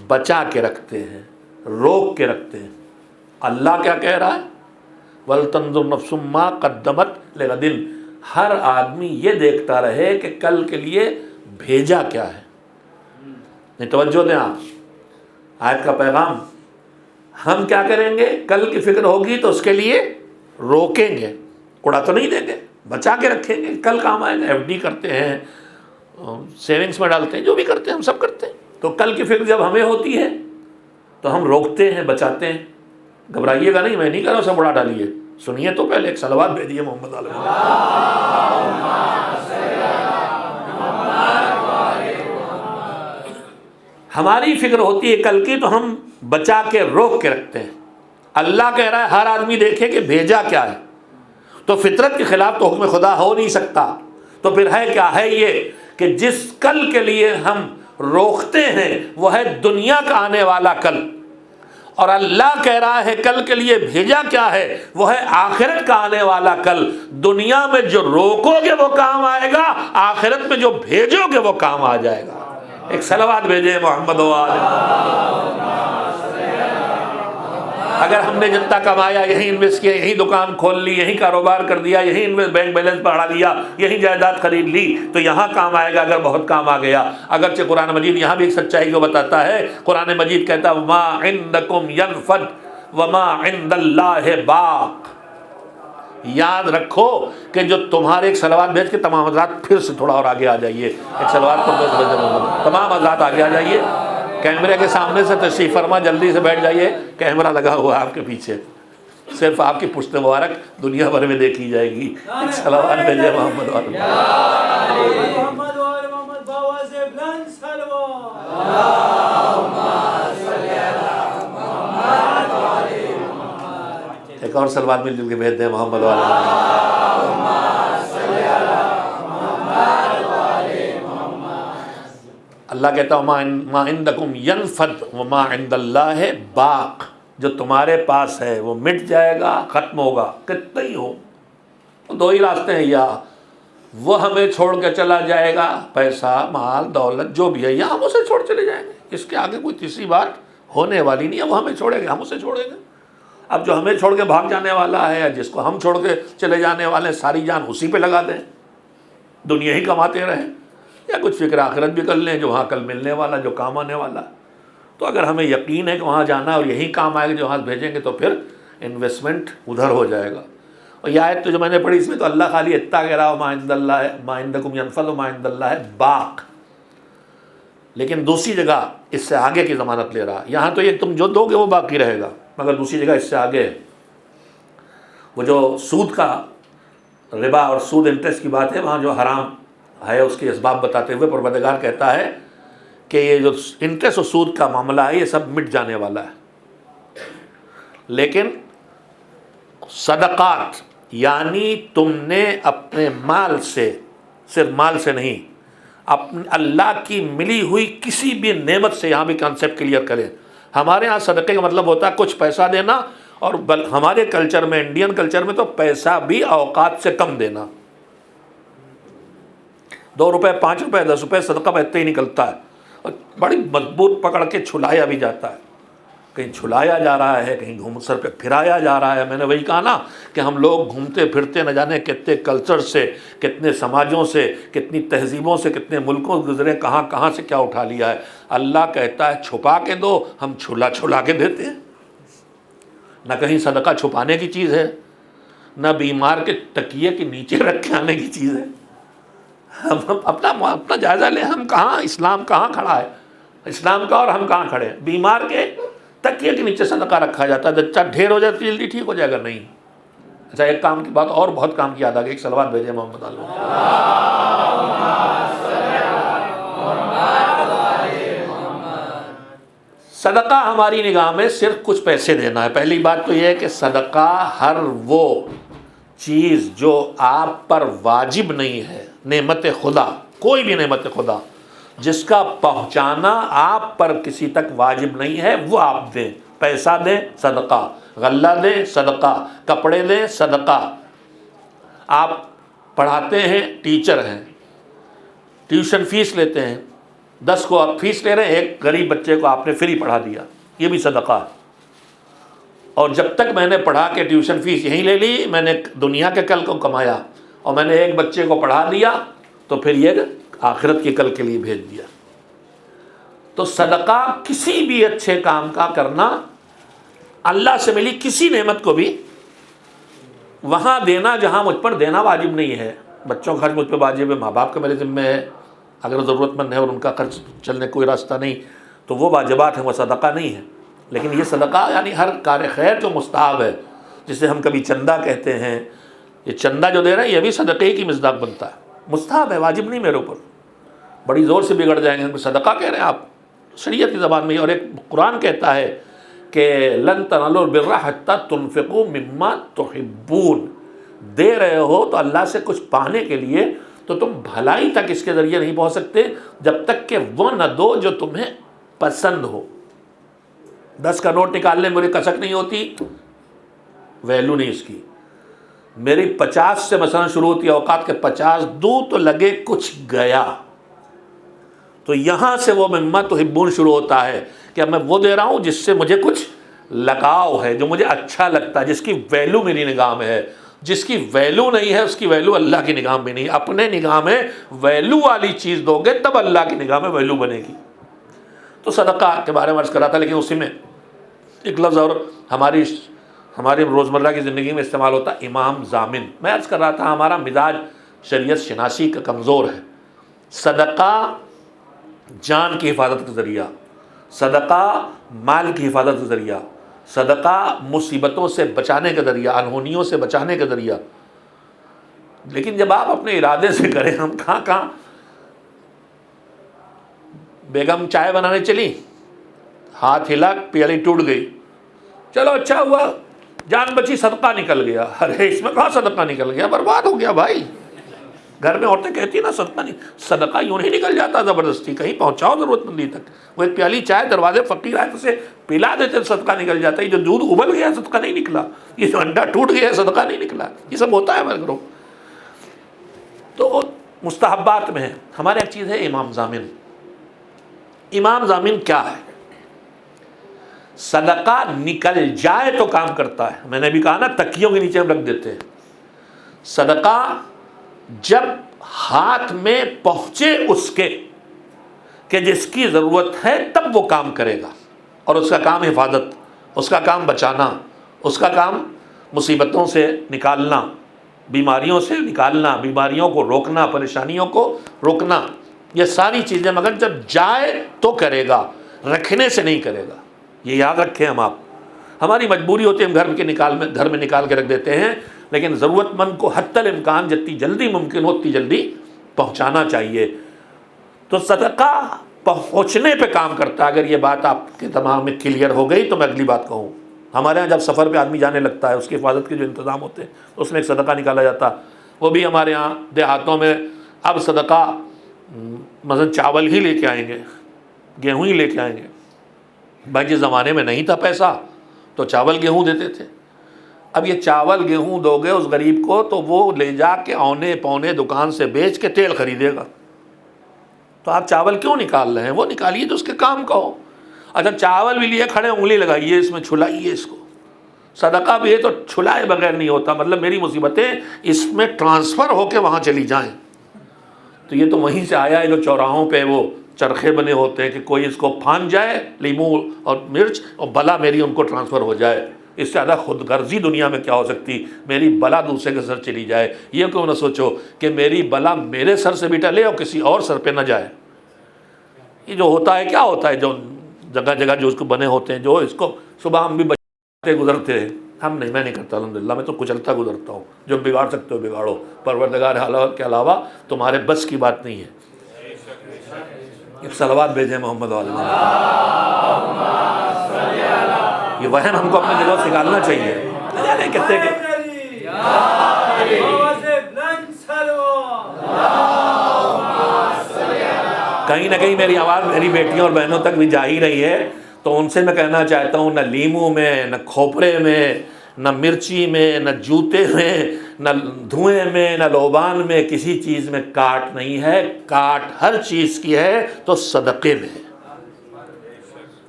بچا کے رکھتے ہیں، روک کے رکھتے ہیں۔ اللہ کیا کہہ رہا ہے؟ وَلْتَنْظُرْ نَفْسٌ مَّا قَدَّمَتْ لِغَدٍ، ہر آدمی یہ دیکھتا رہے کہ کل کے لیے بھیجا کیا ہے۔ نہیں، توجہ دیں آپ، آیت کا پیغام، ہم کیا کریں گے؟ کل کی فکر ہوگی تو اس کے لیے روکیں گے، اڑا تو نہیں دیں گے، بچا کے رکھیں گے، کل کام آئے گا۔ FD کرتے ہیں، سیونگز میں ڈالتے ہیں، جو بھی کرتے ہیں ہم سب کرتے ہیں، تو کل کی فکر جب ہمیں ہوتی ہے تو ہم روکتے ہیں، بچاتے ہیں۔ گھبرائیے گا نہیں، میں نہیں کہہ رہا ہوں سب اڑا ڈالیے، سنیے تو پہلے ایک صلوات بھیجیے محمد علیہ ہماری فکر ہوتی ہے کل کی تو ہم بچا کے روک کے رکھتے ہیں۔ اللہ کہہ رہا ہے ہر آدمی دیکھے کہ بھیجا کیا ہے، تو فطرت کے خلاف تو حکم خدا ہو نہیں سکتا۔ تو پھر ہے کیا؟ ہے یہ کہ جس کل کے لیے ہم روکتے ہیں وہ ہے دنیا کا آنے والا کل، اور اللہ کہہ رہا ہے کل کے لیے بھیجا کیا ہے؟ وہ ہے آخرت کا آنے والا کل۔ دنیا میں جو روکو گے وہ کام آئے گا، آخرت میں جو بھیجو گے وہ کام آ جائے گا۔ ایک صلوات بھیجے محمد و آل محمد۔ اگر ہم نے جتنا کمایا یہیں انویسٹ کیا، یہیں دکان کھول لی، یہیں کاروبار کر دیا، یہیں بینک بیلنس بڑھا لیا، یہیں جائیداد خرید لی، تو یہاں کام آئے گا اگر بہت کام آ گیا۔ اگرچہ قرآن مجید یہاں بھی ایک سچائی کو بتاتا ہے، قرآن مجید کہتا ہے وما عندکم ینفد وما عند اللہ باق۔ یاد رکھو کہ جو تمہارے، ایک صلوات بھیج کے تمام حضرات پھر سے تھوڑا اور آگے آ جائیے، ایک صلوات پر تمام حضرات آگے آ جائیے، کیمرے کے سامنے سے تشریف فرما، جلدی سے بیٹھ جائیے، کیمرہ لگا ہوا ہے آپ کے پیچھے، صرف آپ کی پشت مبارک دنیا بھر میں دیکھی جائے گی۔ ایک صلوات بھیجے محمد والے ایک اور صلوات مل جل کے بھیج دیں محمد والے۔ اللہ کہتا ہے ما عندکم ینفد وما عند اللہ باق، جو تمہارے پاس ہے وہ مٹ جائے گا، ختم ہوگا، کتنا ہی ہو۔ دو ہی راستے ہیں، یا وہ ہمیں چھوڑ کے چلا جائے گا، پیسہ مال دولت جو بھی ہے، یا ہم اسے چھوڑ چلے جائیں گے۔ اس کے آگے کوئی تیسری بات ہونے والی نہیں ہے، وہ ہمیں چھوڑے گا، ہم اسے چھوڑیں گے۔ اب جو ہمیں چھوڑ کے بھاگ جانے والا ہے، یا جس کو ہم چھوڑ کے چلے جانے والے ہیں، ساری جان اسی پہ لگا دیں، دنیا ہی کماتے رہیں، یا کچھ فکر آخرت بھی کر لیں جو وہاں کل ملنے والا، جو کام آنے والا۔ تو اگر ہمیں یقین ہے کہ وہاں جانا ہے اور یہی کام آئے گا جو وہاں بھیجیں گے تو پھر انویسٹمنٹ ادھر ہو جائے گا. اور یہ آیت تو جو میں نے پڑھی اس میں تو اللہ خالی اتنا کہہ رہا ما عند اللہ ہے ما عندکم ینفد و ما عند اللہ ہے باق، لیکن دوسری جگہ اس سے آگے کی ضمانت لے رہا. یہاں تو یہ تم جو دو گے وہ باقی رہے گا، مگر دوسری جگہ اس سے آگے ہے. وہ جو سود کا ربا اور سود انٹرسٹ کی بات ہے، وہاں جو حرام ہے اس کے اسباب بتاتے ہوئے پروردگار کہتا ہے کہ یہ جو انٹرسٹ اور سود کا معاملہ ہے یہ سب مٹ جانے والا ہے. لیکن صدقات یعنی تم نے اپنے مال سے، صرف مال سے نہیں، اپنے اللہ کی ملی ہوئی کسی بھی نعمت سے، یہاں بھی کانسیپٹ کلیئر کریں. ہمارے ہاں صدقے کا مطلب ہوتا ہے کچھ پیسہ دینا، اور ہمارے کلچر میں، انڈین کلچر میں تو پیسہ بھی اوقات سے کم دینا. 2 روپے 5 روپے 10 روپے صدقہ بہتے ہی نکلتا ہے، اور بڑی مضبوط پکڑ کے چھلایا بھی جاتا ہے. کہیں چھلایا جا رہا ہے، کہیں گھوم سر پہ پھرایا جا رہا ہے. میں نے وہی کہا نا کہ ہم لوگ گھومتے پھرتے نہ جانے کتنے کلچر سے، کتنے سماجوں سے، کتنی تہذیبوں سے، کتنے ملکوں سے گزرے، کہاں کہاں سے کیا اٹھا لیا ہے. اللہ کہتا ہے چھپا کے دو، ہم چھلا کے دیتے ہیں. نہ کہیں صدقہ چھپانے کی چیز ہے، نہ بیمار کے تکیے کے نیچے رکھ کے آنے کی چیز ہے. ہم اپنا جائزہ لیں، ہم کہاں، اسلام کہاں کھڑا ہے، اسلام کا اور ہم کہاں کھڑے ہیں. بیمار کے تکیے کے نیچے صدقہ رکھا جاتا ہے، بچہ ڈھیر ہو جاتی جلدی ٹھیک ہو جائے گا. نہیں. اچھا ایک کام کی بات اور، بہت کام کی یاد آ گئی. ایک صلوات بھیجے محمد اللہ. صدقہ ہماری نگاہ میں صرف کچھ پیسے دینا ہے. پہلی بات تو یہ ہے کہ صدقہ ہر وہ چیز جو آپ پر واجب نہیں ہے، نعمت خدا، کوئی بھی نعمت خدا جس کا پہنچانا آپ پر کسی تک واجب نہیں ہے، وہ آپ دیں. پیسہ دیں صدقہ، غلہ دیں صدقہ، کپڑے دیں صدقہ. آپ پڑھاتے ہیں، ٹیچر ہیں، ٹیوشن فیس لیتے ہیں، 10 کو آپ فیس لے رہے ہیں، ایک غریب بچے کو آپ نے فری پڑھا دیا، یہ بھی صدقہ ہے. اور جب تک میں نے پڑھا کے ٹیوشن فیس یہیں لے لی، میں نے دنیا کے کل کو کمایا، اور میں نے ایک بچے کو پڑھا دیا تو پھر یہ آخرت کے کل کے لیے بھیج دیا. تو صدقہ کسی بھی اچھے کام کا کرنا، اللہ سے ملی کسی نعمت کو بھی وہاں دینا جہاں مجھ پر دینا واجب نہیں ہے. بچوں کا خرچ مجھ پہ واجب ہے، ماں باپ کا میرے ذمہ ہے، اگر ضرورت مند ہے اور ان کا خرچ چلنے کوئی راستہ نہیں تو وہ واجبات ہیں، وہ صدقہ نہیں ہے. لیکن یہ صدقہ یعنی ہر کار خیر جو مستحب ہے، جسے ہم کبھی چندہ کہتے ہیں، یہ چندہ جو دے رہے ہیں یہ بھی صدقے کی مصداق بنتا ہے. مستحب ہے، واجب نہیں میرے اوپر. بڑی زور سے بگڑ جائیں گے، صدقہ کہہ رہے ہیں آپ شریعت کی زبان میں. اور ایک قرآن کہتا ہے کہ لن تنالوا البر حتی تنفقوا مما تحبون. دے رہے ہو تو اللہ سے کچھ پانے کے لیے، تو تم بھلائی تک اس کے ذریعے نہیں پہنچ سکتے جب تک کہ وہ نہ دو جو تمہیں پسند ہو. 10 کا نوٹ نکالنے میں میری کسک نہیں ہوتی، ویلو نہیں اس کی. میری 50 سے مثلا شروع ہوتی ہے، اوقات کے 50 دوں تو لگے کچھ گیا. تو یہاں سے وہ مما تحبون شروع ہوتا ہے کہ میں وہ دے رہا ہوں جس سے مجھے کچھ لگاؤ ہے، جو مجھے اچھا لگتا ہے، جس کی ویلو میری نگاہ میں ہے. جس کی ویلو نہیں ہے اس کی ویلو اللہ کی نگاہ میں نہیں. اپنے نگاہ میں ویلو والی چیز دو گے تب اللہ کی نگاہ میں ویلو بنے گی. تو صدقہ کے بارے میں عرض کر رہا تھا، لیکن اسی میں ایک لفظ اور ہماری روزمرہ کی زندگی میں استعمال ہوتا ہے، امام ضامن. میں عرض کر رہا تھا ہمارا مزاج شریعت شناسی کا کمزور ہے. صدقہ جان کی حفاظت کا ذریعہ، صدقہ مال کی حفاظت کا ذریعہ، صدقہ مصیبتوں سے بچانے کا ذریعہ، انہونیوں سے بچانے کا ذریعہ. لیکن جب آپ اپنے ارادے سے کریں، ہم کہاں بیگم چائے بنانے چلی، ہاتھ ہلا، پیالی ٹوٹ گئی، چلو اچھا ہوا جان بچی، صدقہ نکل گیا. ارے اس میں کہاں صدقہ نکل گیا، برباد ہو گیا بھائی. گھر میں عورتیں کہتی ہیں نا صدقہ نہیں، صدقہ یوں نہیں نکل جاتا زبردستی، کہیں پہنچاؤ ضرورت مندی تک. وہ ایک پیالی چائے دروازے فقیر آئے تو اسے پلا دیتے، صدقہ نکل جاتا ہے. یہ جو دودھ ابل گیا صدقہ نہیں نکلا، یہ جو انڈا ٹوٹ گیا صدقہ نہیں نکلا. یہ سب ہوتا ہے ہمارے گھروں. تو مستحبات میں ہے. ہمارے ایک چیز ہے امام ضامن. امام ضامن کیا ہے؟ صدقہ نکل جائے تو کام کرتا ہے. میں نے بھی کہا نا تکیوں کے نیچے ہم رکھ دیتے ہیں. صدقہ جب ہاتھ میں پہنچے اس کے کہ جس کی ضرورت ہے تب وہ کام کرے گا. اور اس کا کام حفاظت، اس کا کام بچانا، اس کا کام مصیبتوں سے نکالنا، بیماریوں سے نکالنا، بیماریوں کو روکنا، پریشانیوں کو روکنا، یہ ساری چیزیں مگر جب جائے تو کرے گا، رکھنے سے نہیں کرے گا. یہ یاد رکھیں. آپ ہماری مجبوری ہوتی ہے ہم گھر میں نکال کے رکھ دیتے ہیں، لیکن ضرورت مند کو حتی الامکان جتنی جلدی ممکن ہو اتنی جلدی پہنچانا چاہیے. تو صدقہ پہنچنے پہ کام کرتا ہے. اگر یہ بات آپ کے دماغ میں کلیئر ہو گئی تو میں اگلی بات کہوں. ہمارے ہاں جب سفر پہ آدمی جانے لگتا ہے، اس کی حفاظت کے جو انتظام ہوتے ہیں اس میں ایک صدقہ نکالا جاتا، وہ بھی ہمارے ہاں دیہاتوں میں اب صدقہ مثلا چاول ہی لے کے آئیں گے، گیہوں ہی لے کے آئیں گے. بھائی جس زمانے میں نہیں تھا پیسہ تو چاول گیہوں دیتے تھے. اب یہ چاول گیہوں دو گے اس غریب کو تو وہ لے جا کے اونے پونے دکان سے بیچ کے تیل خریدے گا. تو آپ چاول کیوں نکال رہے ہیں؟ وہ نکالیے تو اس کے کام کا ہو. اچھا چاول بھی لیے کھڑے انگلی لگائیے اس میں، چھلائیے اس کو. صدقہ بھی ہے تو چھلائے بغیر نہیں ہوتا، مطلب میری مصیبتیں اس میں ٹرانسفر ہو کے وہاں چلی جائیں. تو یہ تو وہیں سے آیا ہے جو چوراہوں پہ وہ چرخے بنے ہوتے ہیں کہ کوئی اس کو پھان جائے لیمو اور مرچ اور بلا میری ان کو ٹرانسفر ہو جائے. اس سے زیادہ خود غرضی دنیا میں کیا ہو سکتی؟ میری بلا دوسرے کے سر چلی جائے. یہ کیوں نہ سوچو کہ میری بلا میرے سر سے بھی ٹلے اور کسی اور سر پہ نہ جائے. یہ جو ہوتا ہے کیا ہوتا ہے، جو جگہ جگہ جو اس کو بنے ہوتے ہیں، جو اس کو صبح ہم بھی بچتے گزرتے ہیں. ہم نہیں، میں نہیں کرتا الحمدللہ، میں تو کچلتا گزرتا ہوں. جو بگاڑ سکتے ہو بگاڑو، پروردگار عالم کے علاوہ تمہارے بس کی بات نہیں ہے. ایک صلوات بھیجیں محمد علیہ. یہ وہم ہم کو اپنے دلوں سے نکالنا چاہیے. کہتے کہ کہیں نہ کہیں میری آواز میری بیٹیوں اور بہنوں تک بھی جا ہی رہی ہے، تو ان سے میں کہنا چاہتا ہوں نہ لیمو میں، نہ کھوپڑے میں، نہ مرچی میں، نہ جوتے میں، نہ دھوئیں میں، نہ لوبان میں، کسی چیز میں کاٹ نہیں ہے. کاٹ ہر چیز کی ہے تو صدقے میں ہے.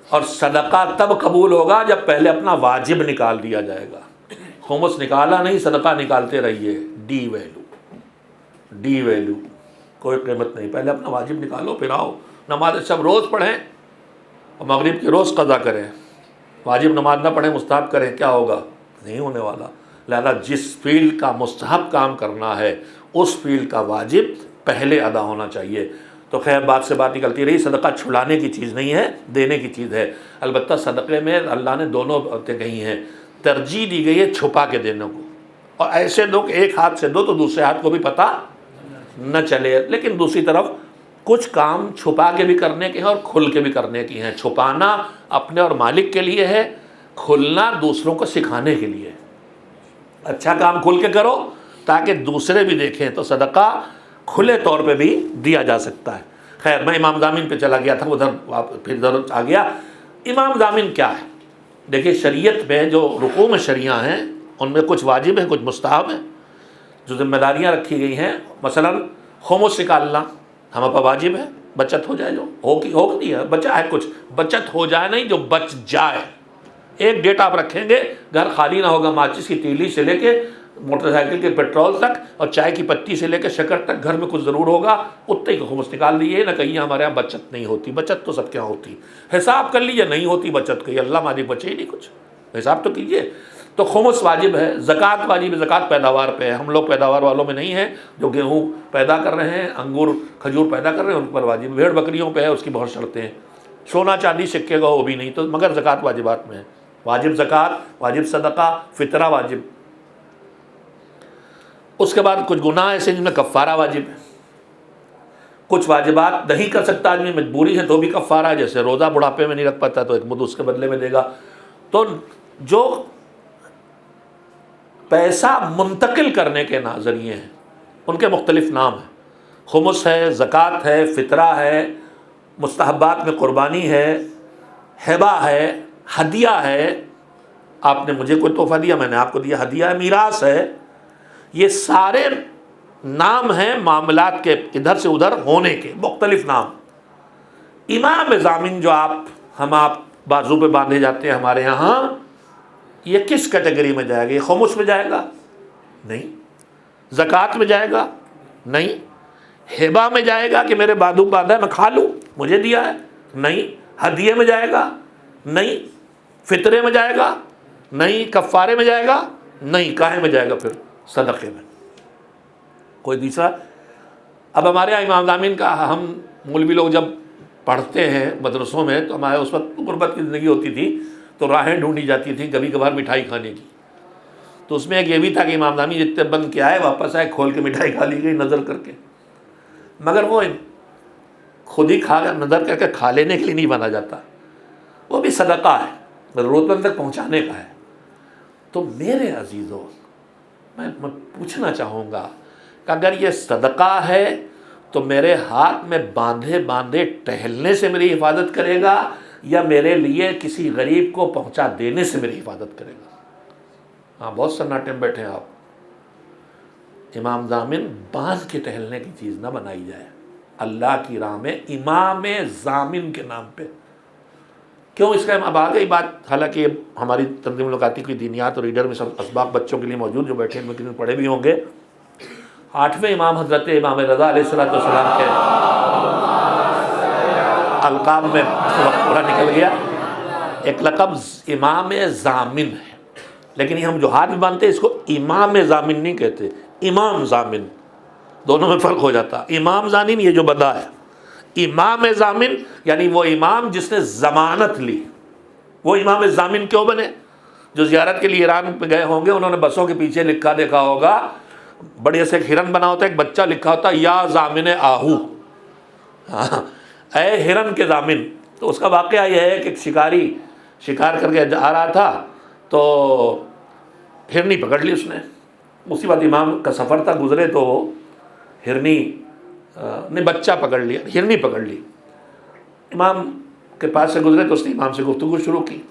اور صدقہ تب قبول ہوگا جب پہلے اپنا واجب نکال دیا جائے گا. خمس نکالا نہیں، صدقہ نکالتے رہیے. ڈی ویلو کوئی قیمت نہیں. پہلے اپنا واجب نکالو پھر آؤ. نماز سب روز پڑھیں اور مغرب کی روز قضا کریں. واجب نماز نہ پڑھیں، مستحب کریں، کیا ہوگا؟ نہیں ہونے والا. لہذا جس فیلڈ کا مستحب کام کرنا ہے اس فیلڈ کا واجب پہلے ادا ہونا چاہیے. تو خیر بات سے بات نکلتی رہی. صدقہ چھڑانے کی چیز نہیں ہے، دینے کی چیز ہے. البتہ صدقے میں اللہ نے دونوں باتیں کہی ہیں. ترجیح دی گئی ہے چھپا کے دینے کو، اور ایسے دو کہ ایک ہاتھ سے دو تو دوسرے ہاتھ کو بھی پتہ نہ چلے. لیکن دوسری طرف کچھ کام چھپا کے بھی کرنے کے ہیں اور کھل کے بھی کرنے کی ہیں. چھپانا اپنے اور مالک کے لیے ہے، کھلنا دوسروں کو سکھانے کے لیے. اچھا کام کھل کے کرو تاکہ دوسرے بھی دیکھیں. تو صدقہ کھلے طور پہ بھی دیا جا سکتا ہے. خیر میں امام ضامن پہ چلا گیا تھا، پھر ادھر آ گیا. امام ضامن کیا ہے؟ دیکھیے شریعت میں جو رکوع شریعہ ہیں ان میں کچھ واجب ہیں، کچھ مستحب ہیں. جو ذمہ داریاں رکھی گئی ہیں، مثلا خمس نکالنا ہم پر واجب ہے. بچت ہو جائے، جو ہو نہیں ہے بچا ہے، کچھ بچت ہو جائے نہیں جو بچ جائے. ایک ڈیٹ آپ رکھیں گے، گھر خالی نہ ہوگا. ماچس کی تیلی سے لے کے موٹر سائیکل کے پیٹرول تک اور چائے کی پتی سے لے کے شکر تک گھر میں کچھ ضرور ہوگا، اتنے ہی خمس نکال لیجیے. نہ کہیں ہمارے یہاں بچت نہیں ہوتی. بچت تو سب کے یہاں ہوتی. حساب کر لیجیے نہیں ہوتی بچت، کہیں اللہ مالک بچے ہی نہیں کچھ. حساب تو کیجیے. تو خمس واجب ہے. زکوٰۃ واجب ہے. زکوٰۃ پیداوار پہ ہے. ہم لوگ پیداوار والوں میں نہیں ہیں. جو گیہوں پیدا کر رہے ہیں، انگور کھجور پیدا کر رہے ہیں، ان پر واجب. بھیڑ بکریوں پہ ہے، اس کی بہت شرطیں ہیں. سونا چاندی سکے کا وہ بھی نہیں. تو مگر زکوٰۃ واجبات میں ہے. واجب زکوٰۃ، واجب صدقہ، فطرہ واجب. اس کے بعد کچھ گناہ ایسے جن میں کفارہ واجب ہے. کچھ واجبات نہیں کر سکتا آدمی، مجبوری ہے تو بھی کفارہ ہے. جیسے روزہ بڑھاپے میں نہیں رکھ پاتا تو ایک مد اس کے بدلے میں دے گا. تو جو پیسہ منتقل کرنے کے ذریعے ہیں ان کے مختلف نام ہیں. خمس ہے، زکوٰۃ ہے، فطرہ ہے، مستحبات میں قربانی ہے، ہبہ ہے، ہدیہ ہے. آپ نے مجھے کوئی تحفہ دیا، میں نے آپ کو دیا، ہدیہ ہے. میراث ہے. یہ سارے نام ہیں معاملات کے ادھر سے ادھر ہونے کے، مختلف نام. امام ضامن جو آپ بازو پہ باندھے جاتے ہیں ہمارے یہاں، یہ کس کیٹیگری میں جائے گا؟ یہ خمس میں جائے گا؟ نہیں. زکوٰۃ میں جائے گا؟ نہیں. ہبہ میں جائے گا کہ میرے بازو باندھا ہے میں کھا لوں، مجھے دیا ہے؟ نہیں. ہدیے میں جائے گا؟ نہیں فطرے میں جائے گا، نہیں کفارے میں جائے گا، نہیں کاہے میں جائے گا، پھر صدقے میں۔ کوئی تیسرا؟ اب ہمارے یہاں امام ضامن کا ہم مولوی لوگ جب پڑھتے ہیں مدرسوں میں تو ہمارے اس وقت غربت کی زندگی ہوتی تھی تو راہیں ڈھونڈی جاتی تھیں کبھی کبھار مٹھائی کھانے کی، تو اس میں ایک یہ بھی تھا کہ امام ضامن جتنے بند کے آئے واپس آئے کھول کے مٹھائی کھا لی گئی نظر کر کے، مگر وہ خود ہی کھا نظر کر کے کھا لینے کے لیے نہیں بنا جاتا، وہ بھی صدقہ ہے، ضرورت مند تک پہنچانے کا ہے۔ تو میرے عزیزوں، میں پوچھنا چاہوں گا کہ اگر یہ صدقہ ہے تو میرے ہاتھ میں باندھے باندھے ٹہلنے سے میری حفاظت کرے گا یا میرے لیے کسی غریب کو پہنچا دینے سے میری حفاظت کرے گا؟ ہاں بہت سناٹے میں بیٹھے ہیں آپ۔ امام ضامن باندھ کے ٹہلنے کی چیز نہ بنائی جائے اللہ کی راہ میں امام ضامن کے نام پہ۔ کیوں اس کا اب آ گئی بات، حالانکہ یہ ہماری تنظیم الاوقاتی کی دینیات اور ریڈر میں سب اسباق بچوں کے لیے موجود جو بیٹھے ہیں، کسی پڑھے بھی ہوں گے۔ 8ویں امام حضرت امام رضا علیہ السلام کے القاب میں وقت پورا نکل گیا، ایک لقب امام ضامن ہے، لیکن یہ ہم جو ہاتھ میں باندھتے ہیں اس کو امام ضامن نہیں کہتے، امام ضامن، دونوں میں فرق ہو جاتا۔ امام ضامن یہ جو بندہ ہے، امام ضامن یعنی وہ امام جس نے ضمانت لی۔ وہ امام ضامن کیوں بنے؟ جو زیارت کے لیے ایران پہ گئے ہوں گے انہوں نے بسوں کے پیچھے لکھا دیکھا ہوگا، بڑے سے ایک ہرن بنا ہوتا ہے، ایک بچہ لکھا ہوتا ہے یا ضامن آہو، اے ہرن کے ضامن۔ تو اس کا واقعہ یہ ہے کہ ایک شکاری شکار کر کے آ رہا تھا تو ہرنی پکڑ لی اس نے، اسی بات امام کا سفر تھا، گزرے تو ہرنی نے بچہ پکڑ لیا، ہرنی پکڑ لی، امام کے پاس سے گزرے تو اس نے امام سے گفتگو شروع کی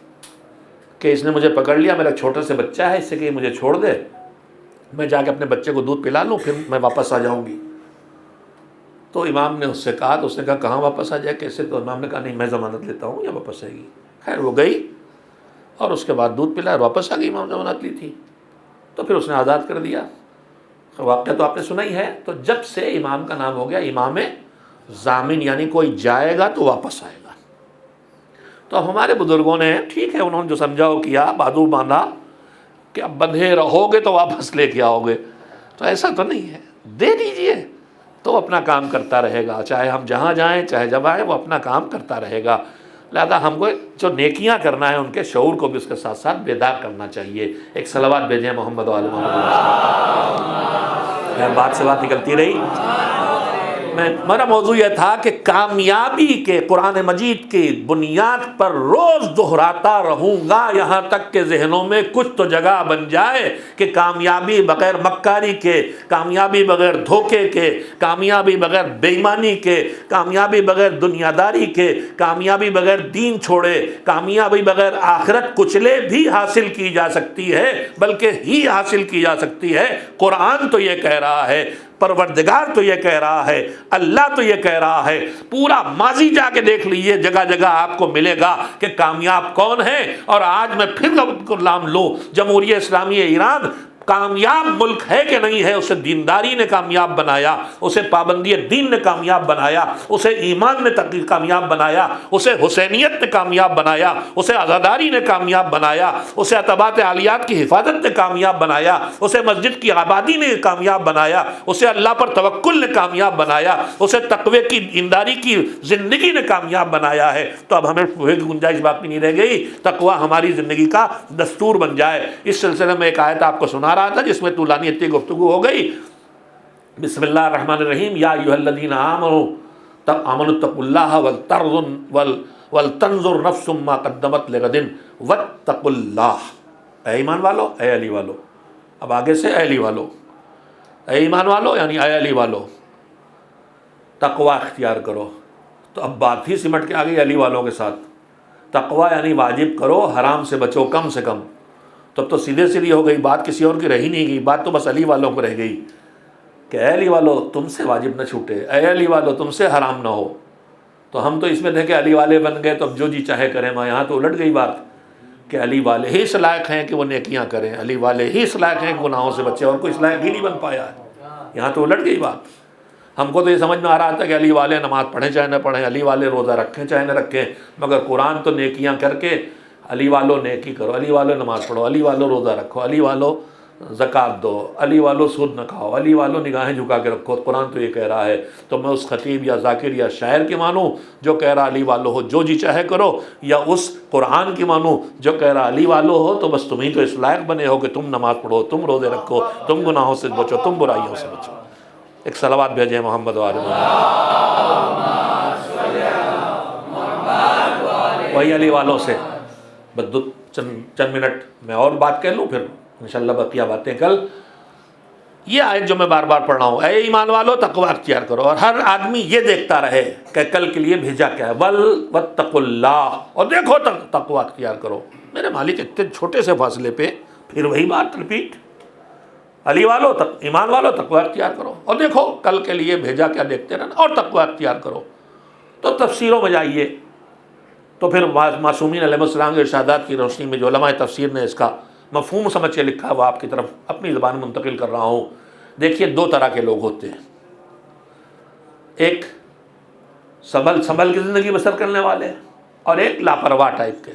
کہ اس نے مجھے پکڑ لیا، میرا چھوٹا سے بچہ ہے، اس سے کہ مجھے چھوڑ دے، میں جا کے اپنے بچے کو دودھ پلا لوں پھر میں واپس آ جاؤں گی۔ تو امام نے اس سے کہا، تو اس نے کہا کہاں واپس آ جائے کیسے؟ تو امام نے کہا نہیں میں ضمانت لیتا ہوں یا واپس آئے گی۔ خیر وہ گئی اور اس کے بعد دودھ پلایا اور واپس آ گئی، امام ضمانت لی تھی تو پھر اس نے آزاد کر دیا۔ واقعہ تو آپ نے سنا ہی ہے۔ تو جب سے امام کا نام ہو گیا امام ضامن، یعنی کوئی جائے گا تو واپس آئے گا۔ تو اب ہمارے بزرگوں نے ٹھیک ہے انہوں نے جو سمجھا وہ کیا، بازو باندھا کہ اب بندھے رہو گے تو واپس لے کے آؤ گے، تو ایسا تو نہیں ہے، دے دیجئے تو اپنا کام کرتا رہے گا، چاہے ہم جہاں جائیں چاہے جب آئیں وہ اپنا کام کرتا رہے گا۔ لہذا ہم کو جو نیکیاں کرنا ہے ان کے شعور کو بھی اس کے ساتھ ساتھ بیدار کرنا چاہیے۔ ایک صلوات بھیجیں محمد و آل محمد۔ بات سے بات نکلتی رہی، میرا موضوع یہ تھا کہ کامیابی کے قرآن مجید کی بنیاد پر روز دہراتا رہوں گا یہاں تک کہ ذہنوں میں کچھ تو جگہ بن جائے کہ کامیابی بغیر مکاری کے، کامیابی بغیر دھوکے کے، کامیابی بغیر بے ایمانی کے، کامیابی بغیر دنیا داری کے، کامیابی بغیر دین چھوڑے، کامیابی بغیر آخرت کچلے بھی حاصل کی جا سکتی ہے، بلکہ ہی حاصل کی جا سکتی ہے۔ قرآن تو یہ کہہ رہا ہے، پروردگار تو یہ کہہ رہا ہے، اللہ تو یہ کہہ رہا ہے، پورا ماضی جا کے دیکھ لیجئے، جگہ جگہ آپ کو ملے گا کہ کامیاب کون ہے۔ اور آج میں پھر نام لوں، جمہوریہ اسلامی ایران کامیاب ملک ہے کہ نہیں ہے؟ اسے دینداری نے کامیاب بنایا، اسے پابندی دین نے کامیاب بنایا، اسے ایمان نے کامیاب بنایا، اسے حسینیت نے کامیاب بنایا، اسے عزاداری نے کامیاب بنایا، اسے اتباعت عالیات کی حفاظت نے کامیاب بنایا، اسے مسجد کی آبادی نے کامیاب بنایا، اسے اللہ پر توکل نے کامیاب بنایا، اسے تقوی کی دینداری کی زندگی نے کامیاب بنایا ہے۔ تو اب ہمیں کوئی گنجائش باقی نہیں رہ گئی، تقوی ہماری زندگی کا دستور بن جائے۔ اس سلسلے میں ایک آیت آپ کو سنا رہا تھا جس میں طولانیت کی گفتگو ہو گئی۔ بسم اللہ الرحمن الرحیم، یا ایھا الذین آمنوا اتقوا اللہ ولتنظر نفس ما قدمت لغد واتقوا اللہ۔ اے ایمان والو، اے علی والو، اب آگے سے اے علی والو، اے ایمان والو یعنی اے علی والو، تقوی اختیار کرو۔ تو اب بات ہی سمٹ کے آ گئی علی والوں کے ساتھ، تقوی یعنی واجب کرو، حرام سے بچو کم سے کم۔ تب تو سیدھے سیدھی ہو گئی بات، کسی اور کی رہ ہی نہیں گئی، بات تو بس علی والوں کو رہ گئی کہ اے علی والو تم سے واجب نہ چھوٹے، اے علی والو تم سے حرام نہ ہو۔ تو ہم تو اس میں تھے کہ علی والے بن گئے تو اب جو جی چاہے کریں، ماں یہاں تو الٹ گئی بات کہ علی والے ہی اس لائق ہیں کہ وہ نیکیاں کریں، علی والے ہی اس لائق ہیں کہ گناہوں سے بچے، اور کوئی اس لائق ہی نہیں بن پایا ہے، یہاں تو الٹ گئی بات۔ ہم کو تو یہ سمجھ میں آ رہا تھا کہ علی والے نماز پڑھیں چاہے نہ پڑھیں، علی والے روزہ رکھیں چاہے نہ رکھیں، مگر قرآن تو نیکیاں کر کے علی والو نیکی کرو، علی والو نماز پڑھو، علی والو روزہ رکھو، علی والو زکوٰۃ دو، علی والو سود نہ کھاؤ، علی والو نگاہیں جھکا کے رکھو، قرآن تو یہ کہہ رہا ہے۔ تو میں اس خطیب یا ذاکر یا شاعر کی مانوں جو کہہ رہا علی والو ہو جو جی چاہے کرو، یا اس قرآن کی مانوں جو کہہ رہا علی والو ہو؟ تو بس تم ہی تو اس لائق بنے ہو کہ تم نماز پڑھو، تم روزے رکھو، تم گناہوں سے بچو، تم برائیوں سے بچو۔ ایک صلوات بھیجیں محمد و آل محمد۔ وہی علی والوں سے بس چند منٹ میں اور بات کہہ لوں، پھر انشاءاللہ بقیہ باتیں کل۔ یہ آیت جو میں بار بار پڑھ رہا ہوں، اے ایمان والو تقوی اختیار کرو، اور ہر آدمی یہ دیکھتا رہے کہ کل کے لیے بھیجا کیا ہے، واتقوا اللہ، اور دیکھو تقوی اختیار کرو۔ میرے مالک اتنے چھوٹے سے فاصلے پہ پھر وہی بات رپیٹ، علی والو ایمان والو تقوی اختیار کرو، اور دیکھو کل کے لیے بھیجا کیا، دیکھتے رہنا اور تقوی اختیار کرو۔ تو تفسیروں میں جائیے تو پھر معصومین علیہ السلام کے ارشادات کی روشنی میں جو علماء تفسیر نے اس کا مفہوم سمجھ کے لکھا ہے وہ آپ کی طرف اپنی زبان میں منتقل کر رہا ہوں۔ دیکھیے دو طرح کے لوگ ہوتے ہیں، ایک سنبھل کی زندگی بسر کرنے والے اور ایک لاپرواہ ٹائپ کے۔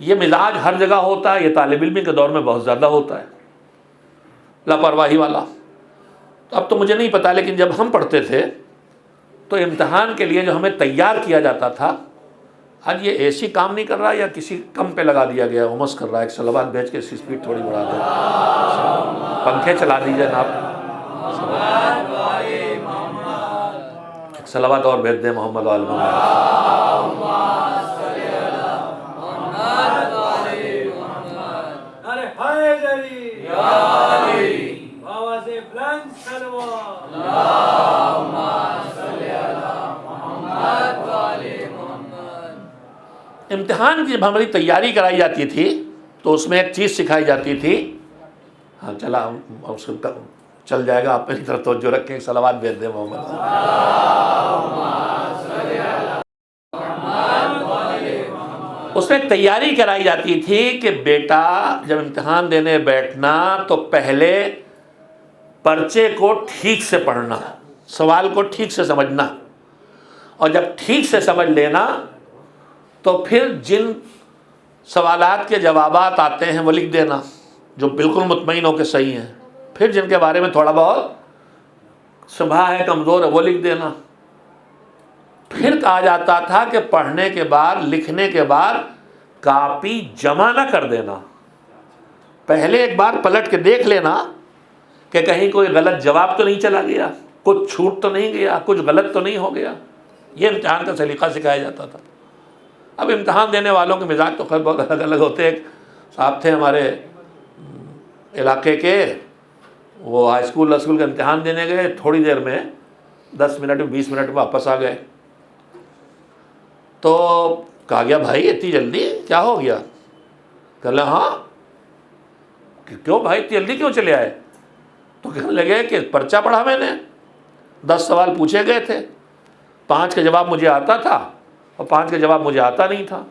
یہ مزاج ہر جگہ ہوتا ہے، یہ طالب علمی کے دور میں بہت زیادہ ہوتا ہے، لاپرواہی والا۔ تو اب تو مجھے نہیں پتا، لیکن جب ہم پڑھتے تھے تو امتحان کے لیے جو ہمیں تیار کیا جاتا تھا، آج یہ اے سی کام نہیں کر رہا یا کسی کم پہ لگا دیا گیا، امس کر رہا ہے، ایک صلوات بھیج کے اس کی سپیڈ تھوڑی بڑھا دیں، پنکھے چلا دیجئے جناب، ایک صلوات اور بھیج دیں محمد و آل محمد۔ امتحان کی جب ہماری تیاری کرائی جاتی تھی تو اس میں ایک چیز سکھائی جاتی تھی، ہاں چلا اس کو چل جائے گا، آپ میری طرف توجہ رکھیں، ایک صلوات بھیج دیں محمد۔ اس میں تیاری کرائی جاتی تھی کہ بیٹا جب امتحان دینے بیٹھنا تو پہلے پرچے کو ٹھیک سے پڑھنا، سوال کو ٹھیک سے سمجھنا، اور جب ٹھیک سے سمجھ لینا تو پھر جن سوالات کے جوابات آتے ہیں وہ لکھ دینا جو بالکل مطمئن ہو کہ صحیح ہیں، پھر جن کے بارے میں تھوڑا بہت شبہ ہے، کمزور ہے، وہ لکھ دینا۔ پھر کہا جاتا تھا کہ پڑھنے کے بعد لکھنے کے بعد کاپی جمع نہ کر دینا، پہلے ایک بار پلٹ کے دیکھ لینا کہ کہیں کوئی غلط جواب تو نہیں چلا گیا، کچھ چھوٹ تو نہیں گیا، کچھ غلط تو نہیں ہو گیا۔ یہ امتحان کا سلیقہ سکھایا جاتا تھا۔ اب امتحان دینے والوں کے مزاج تو خیر بہت الگ الگ ہوتے ہیں۔ ایک صاحب تھے ہمارے علاقے کے، وہ ہائی اسکول کا امتحان دینے گئے، تھوڑی دیر میں 10 منٹ 20 منٹ واپس آ گئے۔ تو کہا گیا بھائی اتنی جلدی کیا ہو گیا؟ کہ ہاں کیوں بھائی اتنی جلدی کیوں چلے آئے؟ تو کہنے لگے کہ پرچہ پڑھا میں نے، 10 سوال پوچھے گئے تھے، 5 کا جواب مجھے آتا تھا اور 5 کا جواب مجھے آتا نہیں تھا۔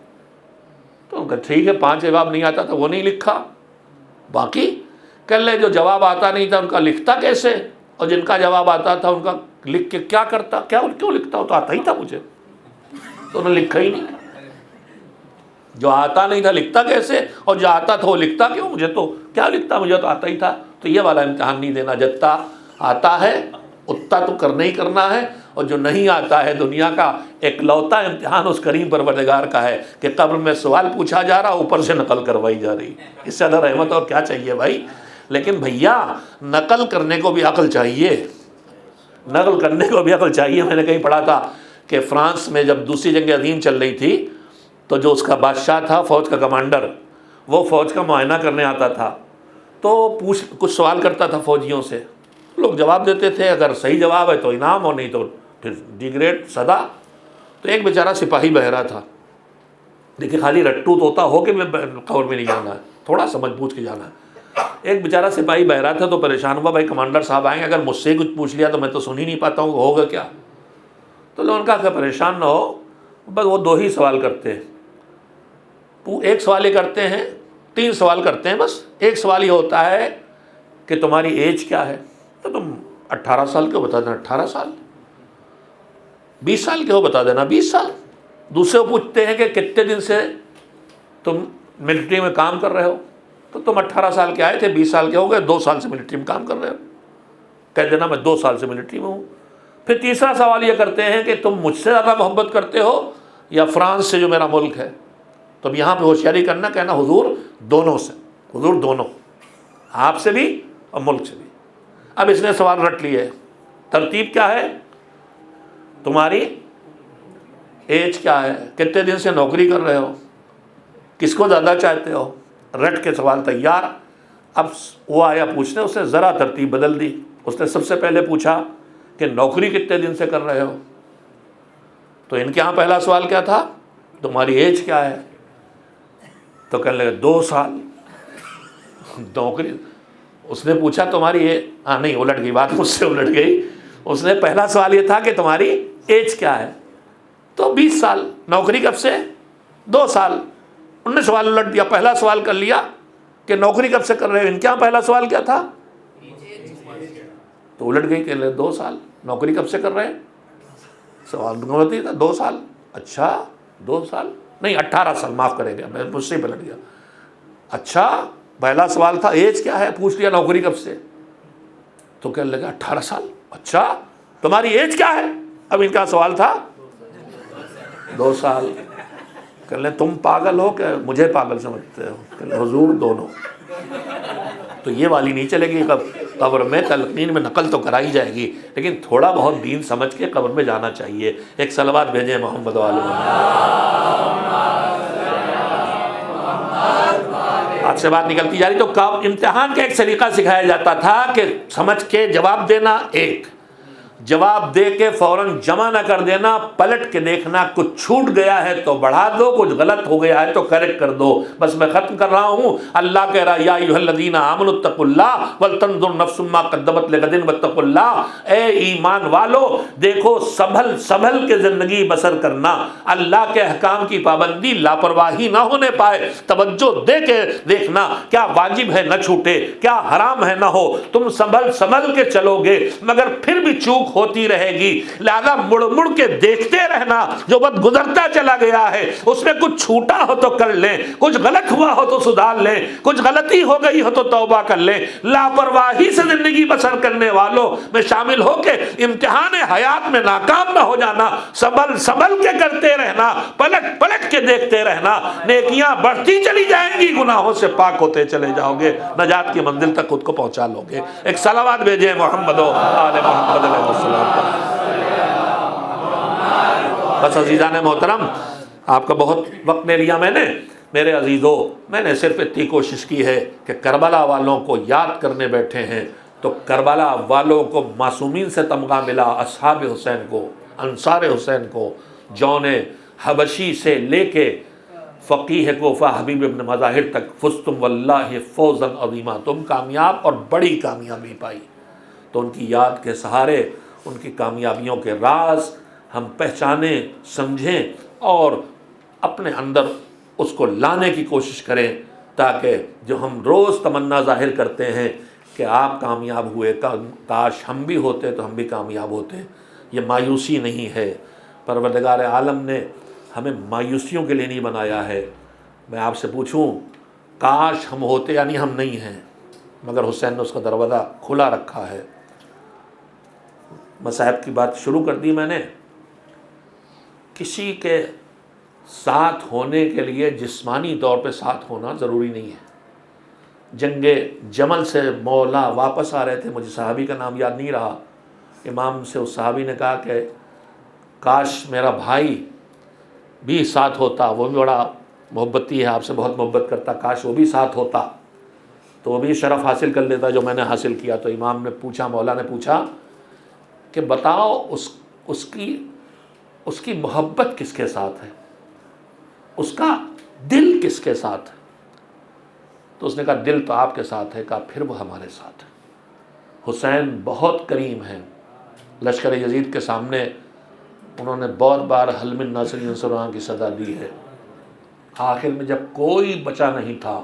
تو ان کا ٹھیک ہے، 5 جواب نہیں آتا تھا وہ نہیں لکھا، باقی کہہ لے جو جواب آتا نہیں تھا ان کا لکھتا کیسے، اور جن کا جواب آتا تھا ان کا لکھ کے کیا کرتا، کیوں لکھتا، تو آتا ہی تھا مجھے، تو انہوں نے لکھا ہی نہیں۔ جو آتا نہیں تھا لکھتا کیسے، اور جو آتا تھا وہ لکھتا کیوں، مجھے تو کیا لکھتا، مجھے تو آتا ہی تھا۔ تو یہ والا امتحان نہیں دینا، جتنا آتا ہے اتنا تو کرنا ہی کرنا ہے، اور جو نہیں آتا ہے دنیا کا اکلوتا امتحان اس کریم پروردگار کا ہے کہ قبر میں سوال پوچھا جا رہا، اوپر سے نقل کروائی جا رہی۔ اس سے زیادہ رحمت اور کیا چاہیے بھائی؟ لیکن بھیا نقل کرنے کو بھی عقل چاہیے، نقل کرنے کو بھی عقل چاہیے۔ میں نے کہیں پڑھا تھا کہ فرانس میں جب دوسری جنگ عظیم چل رہی تھی تو جو اس کا بادشاہ تھا، فوج کا کمانڈر، وہ فوج کا معائنہ کرنے آتا تھا، تو کچھ سوال کرتا تھا فوجیوں سے، لوگ جواب دیتے تھے، اگر صحیح جواب ہے تو انعام، اور نہیں تو پھر ڈی گریڈ سزا۔ تو ایک بیچارہ سپاہی بہرا تھا، دیکھیے خالی رٹو طوطا ہو کے میں قبر میں نہیں جانا ہے، تھوڑا سمجھ بوجھ کے جانا ہے۔ ایک بیچارہ سپاہی بہرا تھا تو پریشان ہوا، بھائی کمانڈر صاحب آئیں گے، اگر مجھ سے ہی کچھ پوچھ لیا تو میں تو سن ہی نہیں پاتا ہوں کہ ہوگا کیا۔ تو لوگوں نے کہا کہ پریشان نہ ہو، بس وہ 2 ہی سوال کرتے ہیں، ایک سوال یہ کرتے ہیں، 3 سوال کرتے ہیں بس۔ ایک سوال یہ ہوتا ہے کہ تمہاری ایج کیا ہے، تو تم 18 سال کے ہو بتا دینا 18 سال، 20 سال کے ہو بتا دینا 20 سال۔ دوسرے پوچھتے ہیں کہ کتنے دن سے تم ملٹری میں کام کر رہے ہو، تو تم 18 سال کے آئے تھے، 20 سال کے ہو گئے، 2 سال سے ملٹری میں کام کر رہے ہو، کہہ دینا میں 2 سال سے ملٹری میں ہوں۔ پھر تیسرا سوال یہ کرتے ہیں کہ تم مجھ سے زیادہ محبت کرتے ہو یا فرانس سے جو میرا ملک ہے؟ تو اب یہاں پہ ہوشیاری کرنا، کہنا حضور دونوں سے، حضور دونوں، آپ سے بھی اور ملک سے بھی۔ اب اس نے سوال رٹ لیے، ترتیب کیا ہے؟ تمہاری ایج کیا ہے؟ کتنے دن سے نوکری کر رہے ہو؟ کس کو زیادہ چاہتے ہو؟ رٹ کے سوال تیار۔ اب وہ آیا پوچھنے، اس نے ذرا ترتیب بدل دی۔ اس نے سب سے پہلے پوچھا کہ نوکری کتنے دن سے کر رہے ہو؟ تو ان کے ہاں پہلا سوال کیا تھا؟ تمہاری ایج کیا ہے؟ تو کہنے لگے 2 سال نوکری۔ اس نے پوچھا تمہاری نہیں، الٹ گئی بات، مجھ سے الٹ گئی۔ اس نے پہلا سوال یہ تھا کہ تمہاری ایج کیا ہے؟ تو 20 سال۔ نوکری کب سے؟ 2 سال۔ انہوں نے سوال الٹ دیا، پہلا سوال کر لیا کہ نوکری کب سے کر رہے ہو، ان کے یہاں پہلا سوال کیا تھا؟ تو الٹ گئی کہ 2 سال۔ نوکری کب سے کر رہے ہیں؟ سوال غلط ہی تھا، 2 سال۔ اچھا 2 سال نہیں 18 سال، معاف کریں گے، میں مجھ سے ہی پلٹ گیا۔ اچھا پہلا سوال تھا ایج کیا ہے، پوچھ لیا نوکری کب سے، تو کہنے لگا 18 سال۔ اچھا تمہاری ایج کیا ہے؟ اب ان کا سوال تھا 2 سال۔ کہنے لیں تم پاگل ہو کہ مجھے پاگل سمجھتے ہو؟ کہنے لیں حضور دونوں۔ تو یہ والی نہیں چلے گی، قبر میں تلقین میں نقل تو کرائی جائے گی، لیکن تھوڑا بہت دین سمجھ کے قبر میں جانا چاہیے۔ ایک صلوات بھیجیں محمد والے آپ سے بات نکلتی جا رہی۔ تو امتحان کا ایک سلیقہ سکھایا جاتا تھا کہ سمجھ کے جواب دینا، ایک جواب دے کے فوراً جمع نہ کر دینا، پلٹ کے دیکھنا، کچھ چھوٹ گیا ہے تو بڑھا دو، کچھ غلط ہو گیا ہے تو کریکٹ کر دو۔ بس میں ختم کر رہا ہوں۔ اللہ کہہ رہا یا ایھا الذین آمنوا اتقوا اللہ ولتنظر نفس ما قدمت لغد واتقوا اللہ، اے ایمان والو دیکھو سنبھل کے زندگی بسر کرنا، اللہ کے احکام کی پابندی لاپرواہی نہ ہونے پائے، توجہ دے کے دیکھنا کیا واجب ہے نہ چھوٹے، کیا حرام ہے نہ ہو۔ تم سنبھل کے چلو گے مگر پھر بھی چوک ہوتی رہے گی، لہذا مڑ کے دیکھتے رہنا۔ جو وقت گزرتا چلا گیا ہے اس میں کچھ چھوٹا ہو تو کر لیں، کچھ غلط ہوا ہو تو سدھار لیں، کچھ غلطی ہو گئی ہو تو توبہ کر لیں۔ لاپرواہی سے زندگی بسر کرنے والوں میں شامل ہو کے امتحان حیات میں ناکام نہ ہو جانا، سنبھل کے کرتے رہنا، پلٹ کے دیکھتے رہنا، نیکیاں بڑھتی چلی جائیں گی، گناہوں سے پاک ہوتے چلے جاؤ گے، نجات کی منزل تک خود کو پہنچا لو گے۔ ایک صلوات بھیجیں محمد و آل محمد علیہ السلام۔ بس عزیزان محترم، آپ کا بہت وقت لے لیا میں نے۔ میرے عزیزو، میں نے صرف اتنی کوشش کی ہے کہ کربلا والوں کو یاد کرنے بیٹھے ہیں تو کربلا والوں کو معصومین سے تمغہ ملا، اصحاب حسین کو، انصار حسین کو، جون حبشی سے لے کے فقیہ کوفہ حبیب ابن مظاہر تک، فزتم واللہ فوزا عظیما، تم کامیاب اور بڑی کامیابی پائی۔ تو ان کی یاد کے سہارے، ان کی کامیابیوں کے راز ہم پہچانیں، سمجھیں اور اپنے اندر اس کو لانے کی کوشش کریں، تاکہ جو ہم روز تمنا ظاہر کرتے ہیں کہ آپ کامیاب ہوئے، کاش ہم بھی ہوتے تو ہم بھی کامیاب ہوتے، یہ مایوسی نہیں ہے۔ پروردگار عالم نے ہمیں مایوسیوں کے لیے نہیں بنایا ہے۔ میں آپ سے پوچھوں، کاش ہم ہوتے، یعنی ہم نہیں ہیں، مگر حسین نے اس کا دروازہ کھلا رکھا ہے۔ مصائب کی بات شروع کر دی میں نے۔ کسی کے ساتھ ہونے کے لیے جسمانی طور پہ ساتھ ہونا ضروری نہیں ہے۔ جنگ جمل سے مولا واپس آ رہے تھے، مجھے صحابی کا نام یاد نہیں رہا، امام سے اس صحابی نے کہا کہ کاش میرا بھائی بھی ساتھ ہوتا، وہ بھی بڑا محبتی ہے، آپ سے بہت محبت کرتا، کاش وہ بھی ساتھ ہوتا تو وہ بھی شرف حاصل کر لیتا جو میں نے حاصل کیا۔ تو امام نے پوچھا، مولا نے پوچھا کہ بتاؤ اس کی محبت کس کے ساتھ ہے، اس کا دل کس کے ساتھ ہے؟ تو اس نے کہا دل تو آپ کے ساتھ ہے۔ کہا پھر وہ ہمارے ساتھ ہے۔ حسین بہت کریم ہیں، لشکر یزید کے سامنے انہوں نے بہت بار حل من ناصر ینصرہ کی صدا دی ہے۔ آخر میں جب کوئی بچا نہیں تھا،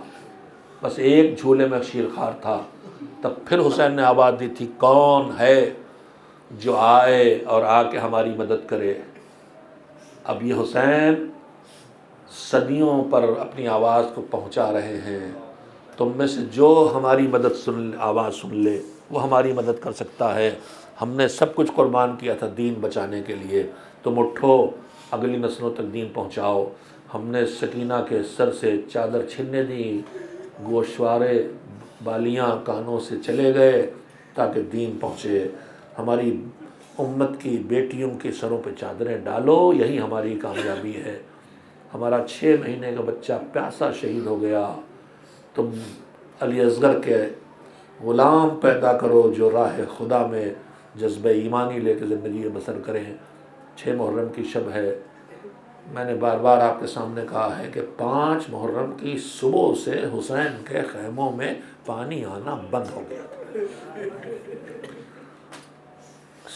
بس ایک جھولے میں شیر خوار تھا، تب پھر حسین نے آواز دی تھی کون ہے جو آئے اور آ کے ہماری مدد کرے۔ اب یہ حسین صدیوں پر اپنی آواز کو پہنچا رہے ہیں، تم میں سے جو ہماری مدد آواز سن لے وہ ہماری مدد کر سکتا ہے۔ ہم نے سب کچھ قربان کیا تھا دین بچانے کے لیے، تم اٹھو اگلی نسلوں تک دین پہنچاؤ۔ ہم نے سکینہ کے سر سے چادر چھیننے دی، گوشوارے بالیاں کانوں سے چلے گئے تاکہ دین پہنچے۔ ہماری امت کی بیٹیوں کے سروں پہ چادریں ڈالو، یہی ہماری کامیابی ہے۔ ہمارا 6 مہینے کا بچہ پیاسا شہید ہو گیا، تم علی اصغر کے غلام پیدا کرو جو راہ خدا میں جذبہ ایمانی لے کے زندگی بسر کریں۔ 6 محرم کی شب ہے، میں نے بار بار آپ کے سامنے کہا ہے کہ 5 محرم کی صبح سے حسین کے خیموں میں پانی آنا بند ہو گیا تھا۔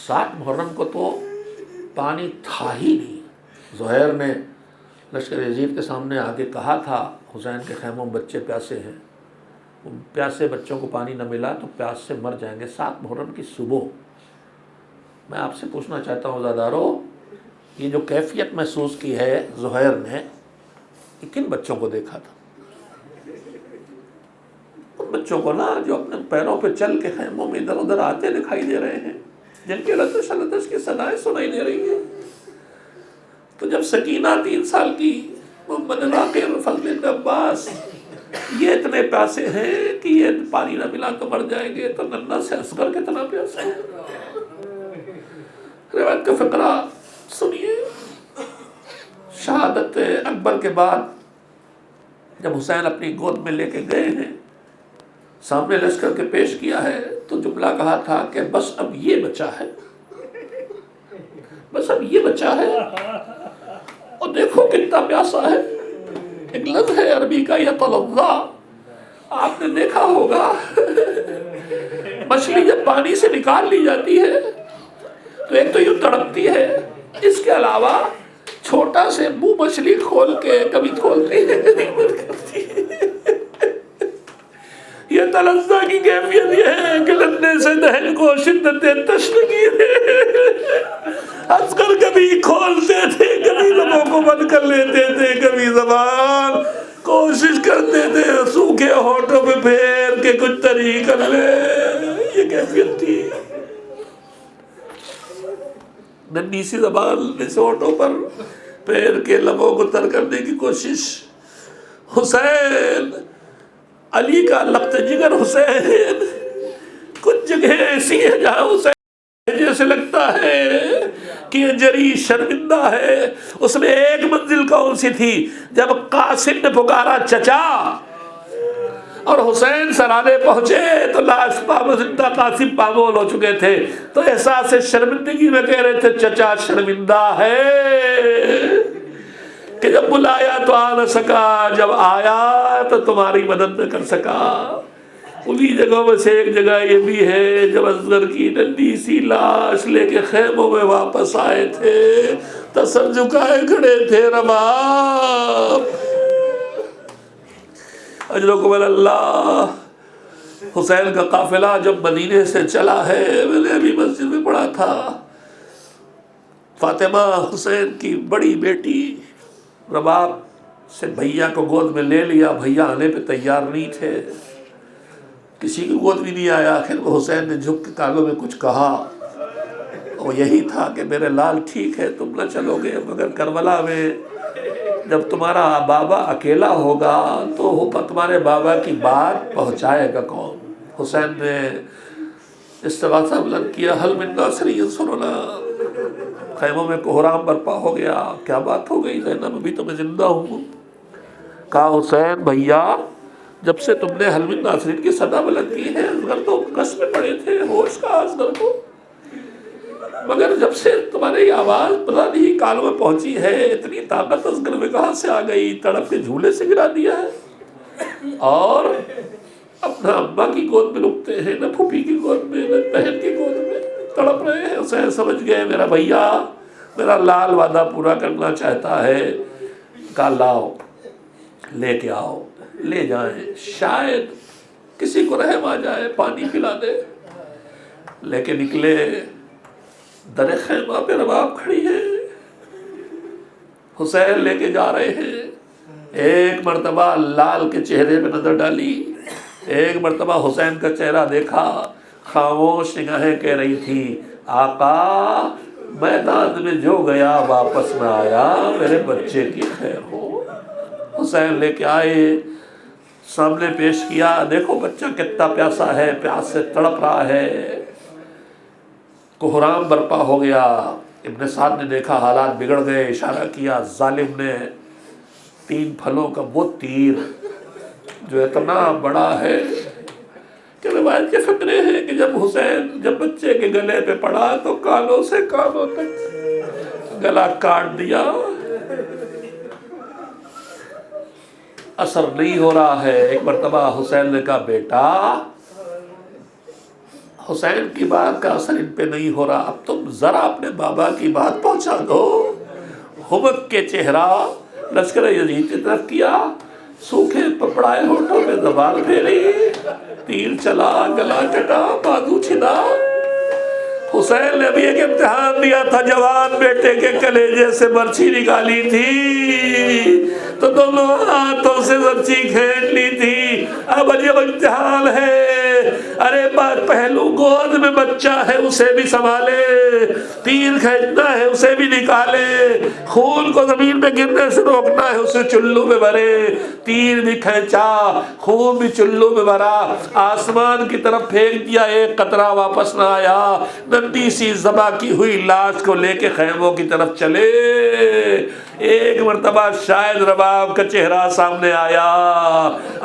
7 محرم کو تو پانی تھا ہی نہیں۔ زہیر نے لشکر یزید کے سامنے آ کے کہا تھا حسین کے خیموں میں بچے پیاسے ہیں، پیاسے بچوں کو پانی نہ ملا تو پیاس سے مر جائیں گے۔ 7 محرم کی صبح میں آپ سے پوچھنا چاہتا ہوں زادارو، یہ جو کیفیت محسوس کی ہے زہیر نے، یہ کن بچوں کو دیکھا تھا؟ ان بچوں کو نا جو اپنے پیروں پہ چل کے خیموں میں ادھر ادھر آتے دکھائی دے رہے ہیں، جن کے لطش لطش کی صدائیں سنائی دے رہی ہیں۔ تو جب سکینہ 3 سال کی، محمد باقر، فضل بن عباس یہ اتنے پیاسے ہیں کہ یہ پانی نہ ملا تو مر جائیں گے، تو ننھا سے اصغر کتنا پیاسا ہے۔ روایت کا فقرہ سنیے۔ شہادت اکبر کے بعد جب حسین اپنی گود میں لے کے گئے ہیں، سامنے لشکر کے پیش کیا ہے، تو جملہ کہا تھا کہ بس اب یہ بچا ہے، بس اب یہ بچا ہے، اور دیکھو کتنا پیاسا ہے۔ ایک لفظ ہے عربی کا یتلظا، آپ نے دیکھا ہوگا مچھلی جب پانی سے نکال لی جاتی ہے تو ایک تو یوں تڑپتی ہے، اس کے علاوہ چھوٹا سے منہ مچھلی کھول کے کبھی کھولتی ہے۔ یہ تلذہ کی کیفیت یہ ہے کہ لدنے سے دہن کو شدت تشنگی ہے۔ اصغر کبھی کھولتے تھے، کبھی لبوں کو بند کر لیتے تھے، کبھی زبان کوشش کرتے تھے سوکھے ہونٹوں پہ پھیر کے کچھ تری کر لے۔ یہ کیفیت تھی، ننھی سی زبان اس ہونٹوں پر پھیر کے لبوں کو تر کرنے کی کوشش۔ حسین، علی کا لخت جگر حسین، کچھ جگہ ایسی ہے جہاں حسین جیسے لگتا ہے کہ یہ جری شرمندہ ہے۔ اس میں ایک منزل کون سی تھی؟ جب قاسم نے پکارا چچا اور حسین سرانے پہنچے تو لاش زندہ قاسم پامول ہو چکے تھے، تو احساس شرمندگی میں کہہ رہے تھے چچا شرمندہ ہے کہ جب بلایا تو آ نہ سکا، جب آیا تو تمہاری مدد نہ کر سکا۔ انہی جگہوں میں سے ایک جگہ یہ بھی ہے جب اصغر کی ننھی سی لاش لے کے خیموں میں واپس آئے تھے تو سر جھکائے کھڑے تھے رباب۔ اجرکم اللہ۔ حسین کا قافلہ جب مدینے سے چلا ہے، میں نے ابھی مسجد میں پڑھا تھا، فاطمہ حسین کی بڑی بیٹی رباب سے بھیا کو گود میں لے لیا، بھیا آنے پہ تیار نہیں تھے، کسی کی گود بھی نہیں آیا۔ آخر کو حسین نے جھک کے کانوں میں کچھ کہا، وہ یہی تھا کہ میرے لال ٹھیک ہے تم نہ چلو گے، مگر کربلا میں جب تمہارا بابا اکیلا ہوگا تو تمہارے بابا کی بات پہنچائے گا کون؟ حسین نے استغاثہ بلند کیا، حل من ناصر ینصرنا۔ خیموں میں کوہرام برپا ہو گیا۔ کیا بات ہو گئی زینب، ابھی تو میں زندہ ہوں۔ کہا حسین بھیا، جب سے تم نے حل من ناصرین کی صدا بلند کی ہے، اصغر تو کس میں پڑے تھے، ہوش کا اصغر کو، مگر جب سے تمہاری یہ آواز پتہ نہیں کانوں میں پہنچی ہے، اتنی طاقت اصغر میں کہاں سے آ گئی، تڑپ کے جھولے سے گرا دیا ہے، اور اپنا اماں کی گود میں لکتے ہیں، نہ پھوپھی کی گود میں، نہ بہن کی گود میں تڑپ رہے ہیں۔ حسین سمجھ گئے میرا بھیا، میرا لال وعدہ پورا کرنا چاہتا ہے۔ کہا لاؤ، لے کے آؤ، لے جائیں، شاید کسی کو رحم آ جائے پانی پلا دے. لے کے نکلے، در خیمہ پہ رباب کھڑی ہے، حسین لے کے جا رہے ہیں. ایک مرتبہ لال کے چہرے پہ نظر ڈالی، ایک مرتبہ حسین کا چہرہ دیکھا، خاموش نگاہیں کہہ رہی تھی آقا میدان میں جو گیا واپس نہ آیا، میرے بچے کی خیر ہو. حسین لے کے آئے، سامنے پیش کیا، دیکھو بچہ کتنا پیاسا ہے، پیاس سے تڑپ رہا ہے. کوہرام برپا ہو گیا. ابن سعد نے دیکھا حالات بگڑ گئے، اشارہ کیا ظالم نے 3 پھلوں کا وہ تیر جو اتنا بڑا ہے کہ روایت کے فقرے ہیں کہ جب بچے کے گلے پہ پڑا تو کانوں سے کانوں تک گلا کاٹ دیا. اثر نہیں ہو رہا ہے. ایک مرتبہ حسین نے کہا بیٹا، حسین کی بات کا اثر ان پہ نہیں ہو رہا، اب تم ذرا اپنے بابا کی بات پہنچا دو. حمق کے چہرہ لشکر یزید کی طرف کیا، سوکھے پپڑائے ہونٹوں پہ زبان پھیری، تیر چلا، گلا کٹا، بازو چھنا. حسین نے ابھی ایک امتحان دیا تھا، جوان بیٹے کے کلیجے سے برچھی نکالی تھی تو دونوں ہاتھوں سے برچھی کھینچ لی تھی. اب عجیب امتحان ہے. ارے پہلو گود میں بچہ ہے اسے بھی سنبھالے، تیر کھینچنا ہے اسے بھی نکالے، خون کو زمین پہ گرنے سے روکنا ہے اسے چلو میں بھرے. تیر بھی کھینچا، خون بھی چلو میں بھرا، آسمان کی طرف پھینک دیا، ایک قطرہ واپس نہ آیا. ننھی سی ذبح کی ہوئی لاش کو لے کے خیموں کی طرف چلے. ایک مرتبہ شاید رباب کا چہرہ سامنے آیا،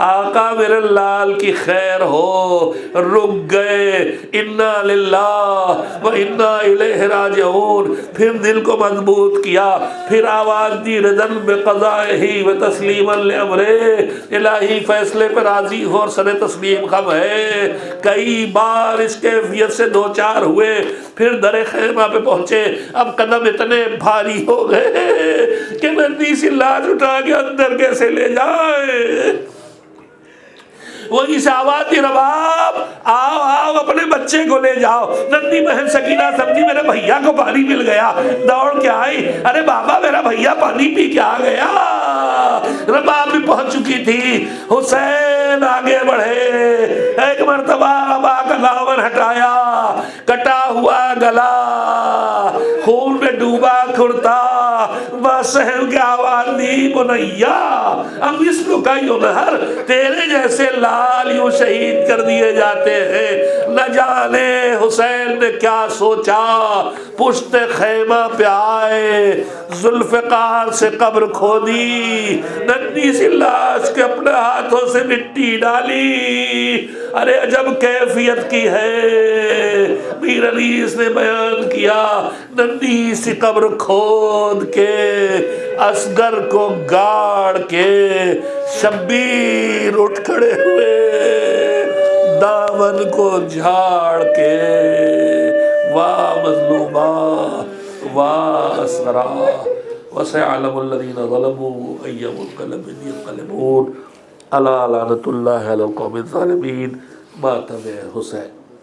آقا میرے لال کی خیر ہو. رک گئے، انا للہ و انا الیہ راجعون. پھر دل کو مضبوط کیا، پھر آواز دی رضن بقضائہ و تسلیما لامرہ، الہی فیصلے پر راضی ہو اور سر تسلیم خم ہے. کئی بار اس کیفیت سے دو چار ہوئے، پھر در خیمہ پہ پہنچے. اب قدم اتنے بھاری ہو گئے کہ ننھی سی لاش اٹھا کے اندر کیسے لے جائے. وہی سے آواز دی رباب آؤ آؤ اپنے بچے کو لے جاؤ. ننھی بہن سکینہ سمجھی میرے بھیا کو پانی مل گیا، دوڑ کے آئی، ارے بابا میرا بھیا پانی پی کے آ گیا. رباب بھی پہنچ چکی تھی. حسین آگے بڑھے، ایک مرتبہ ابا کا دامن ہٹایا، کٹا ہوا گلا، خون میں ڈوبا کرتا، بس کے آواز دی بنیا اب اس کا یونہر، تیرے جیسے لال یوں شہید کر دیے جاتے ہیں. نہ جانے حسین نے کیا سوچا، پشت خیمہ پہ آئے، ذوالفقار سے قبر کھودی، ننھی سی لاش کے اپنے ہاتھوں سے مٹی ڈالی. ارے عجب کیفیت کی ہے. میر انیس نے بیان کیا، ننھی سی قبر کھود کے، اصغر کو گاڑ کے، شبیر اٹھ کھڑے ہوئے، دامن کو جھاڑ کے، واہ مظلومہ واہ اسرا وسيعلم الذين ظلموا أي منقلب ينقلبون. الا لعنة الله على القوم الظالمين. مات حسین.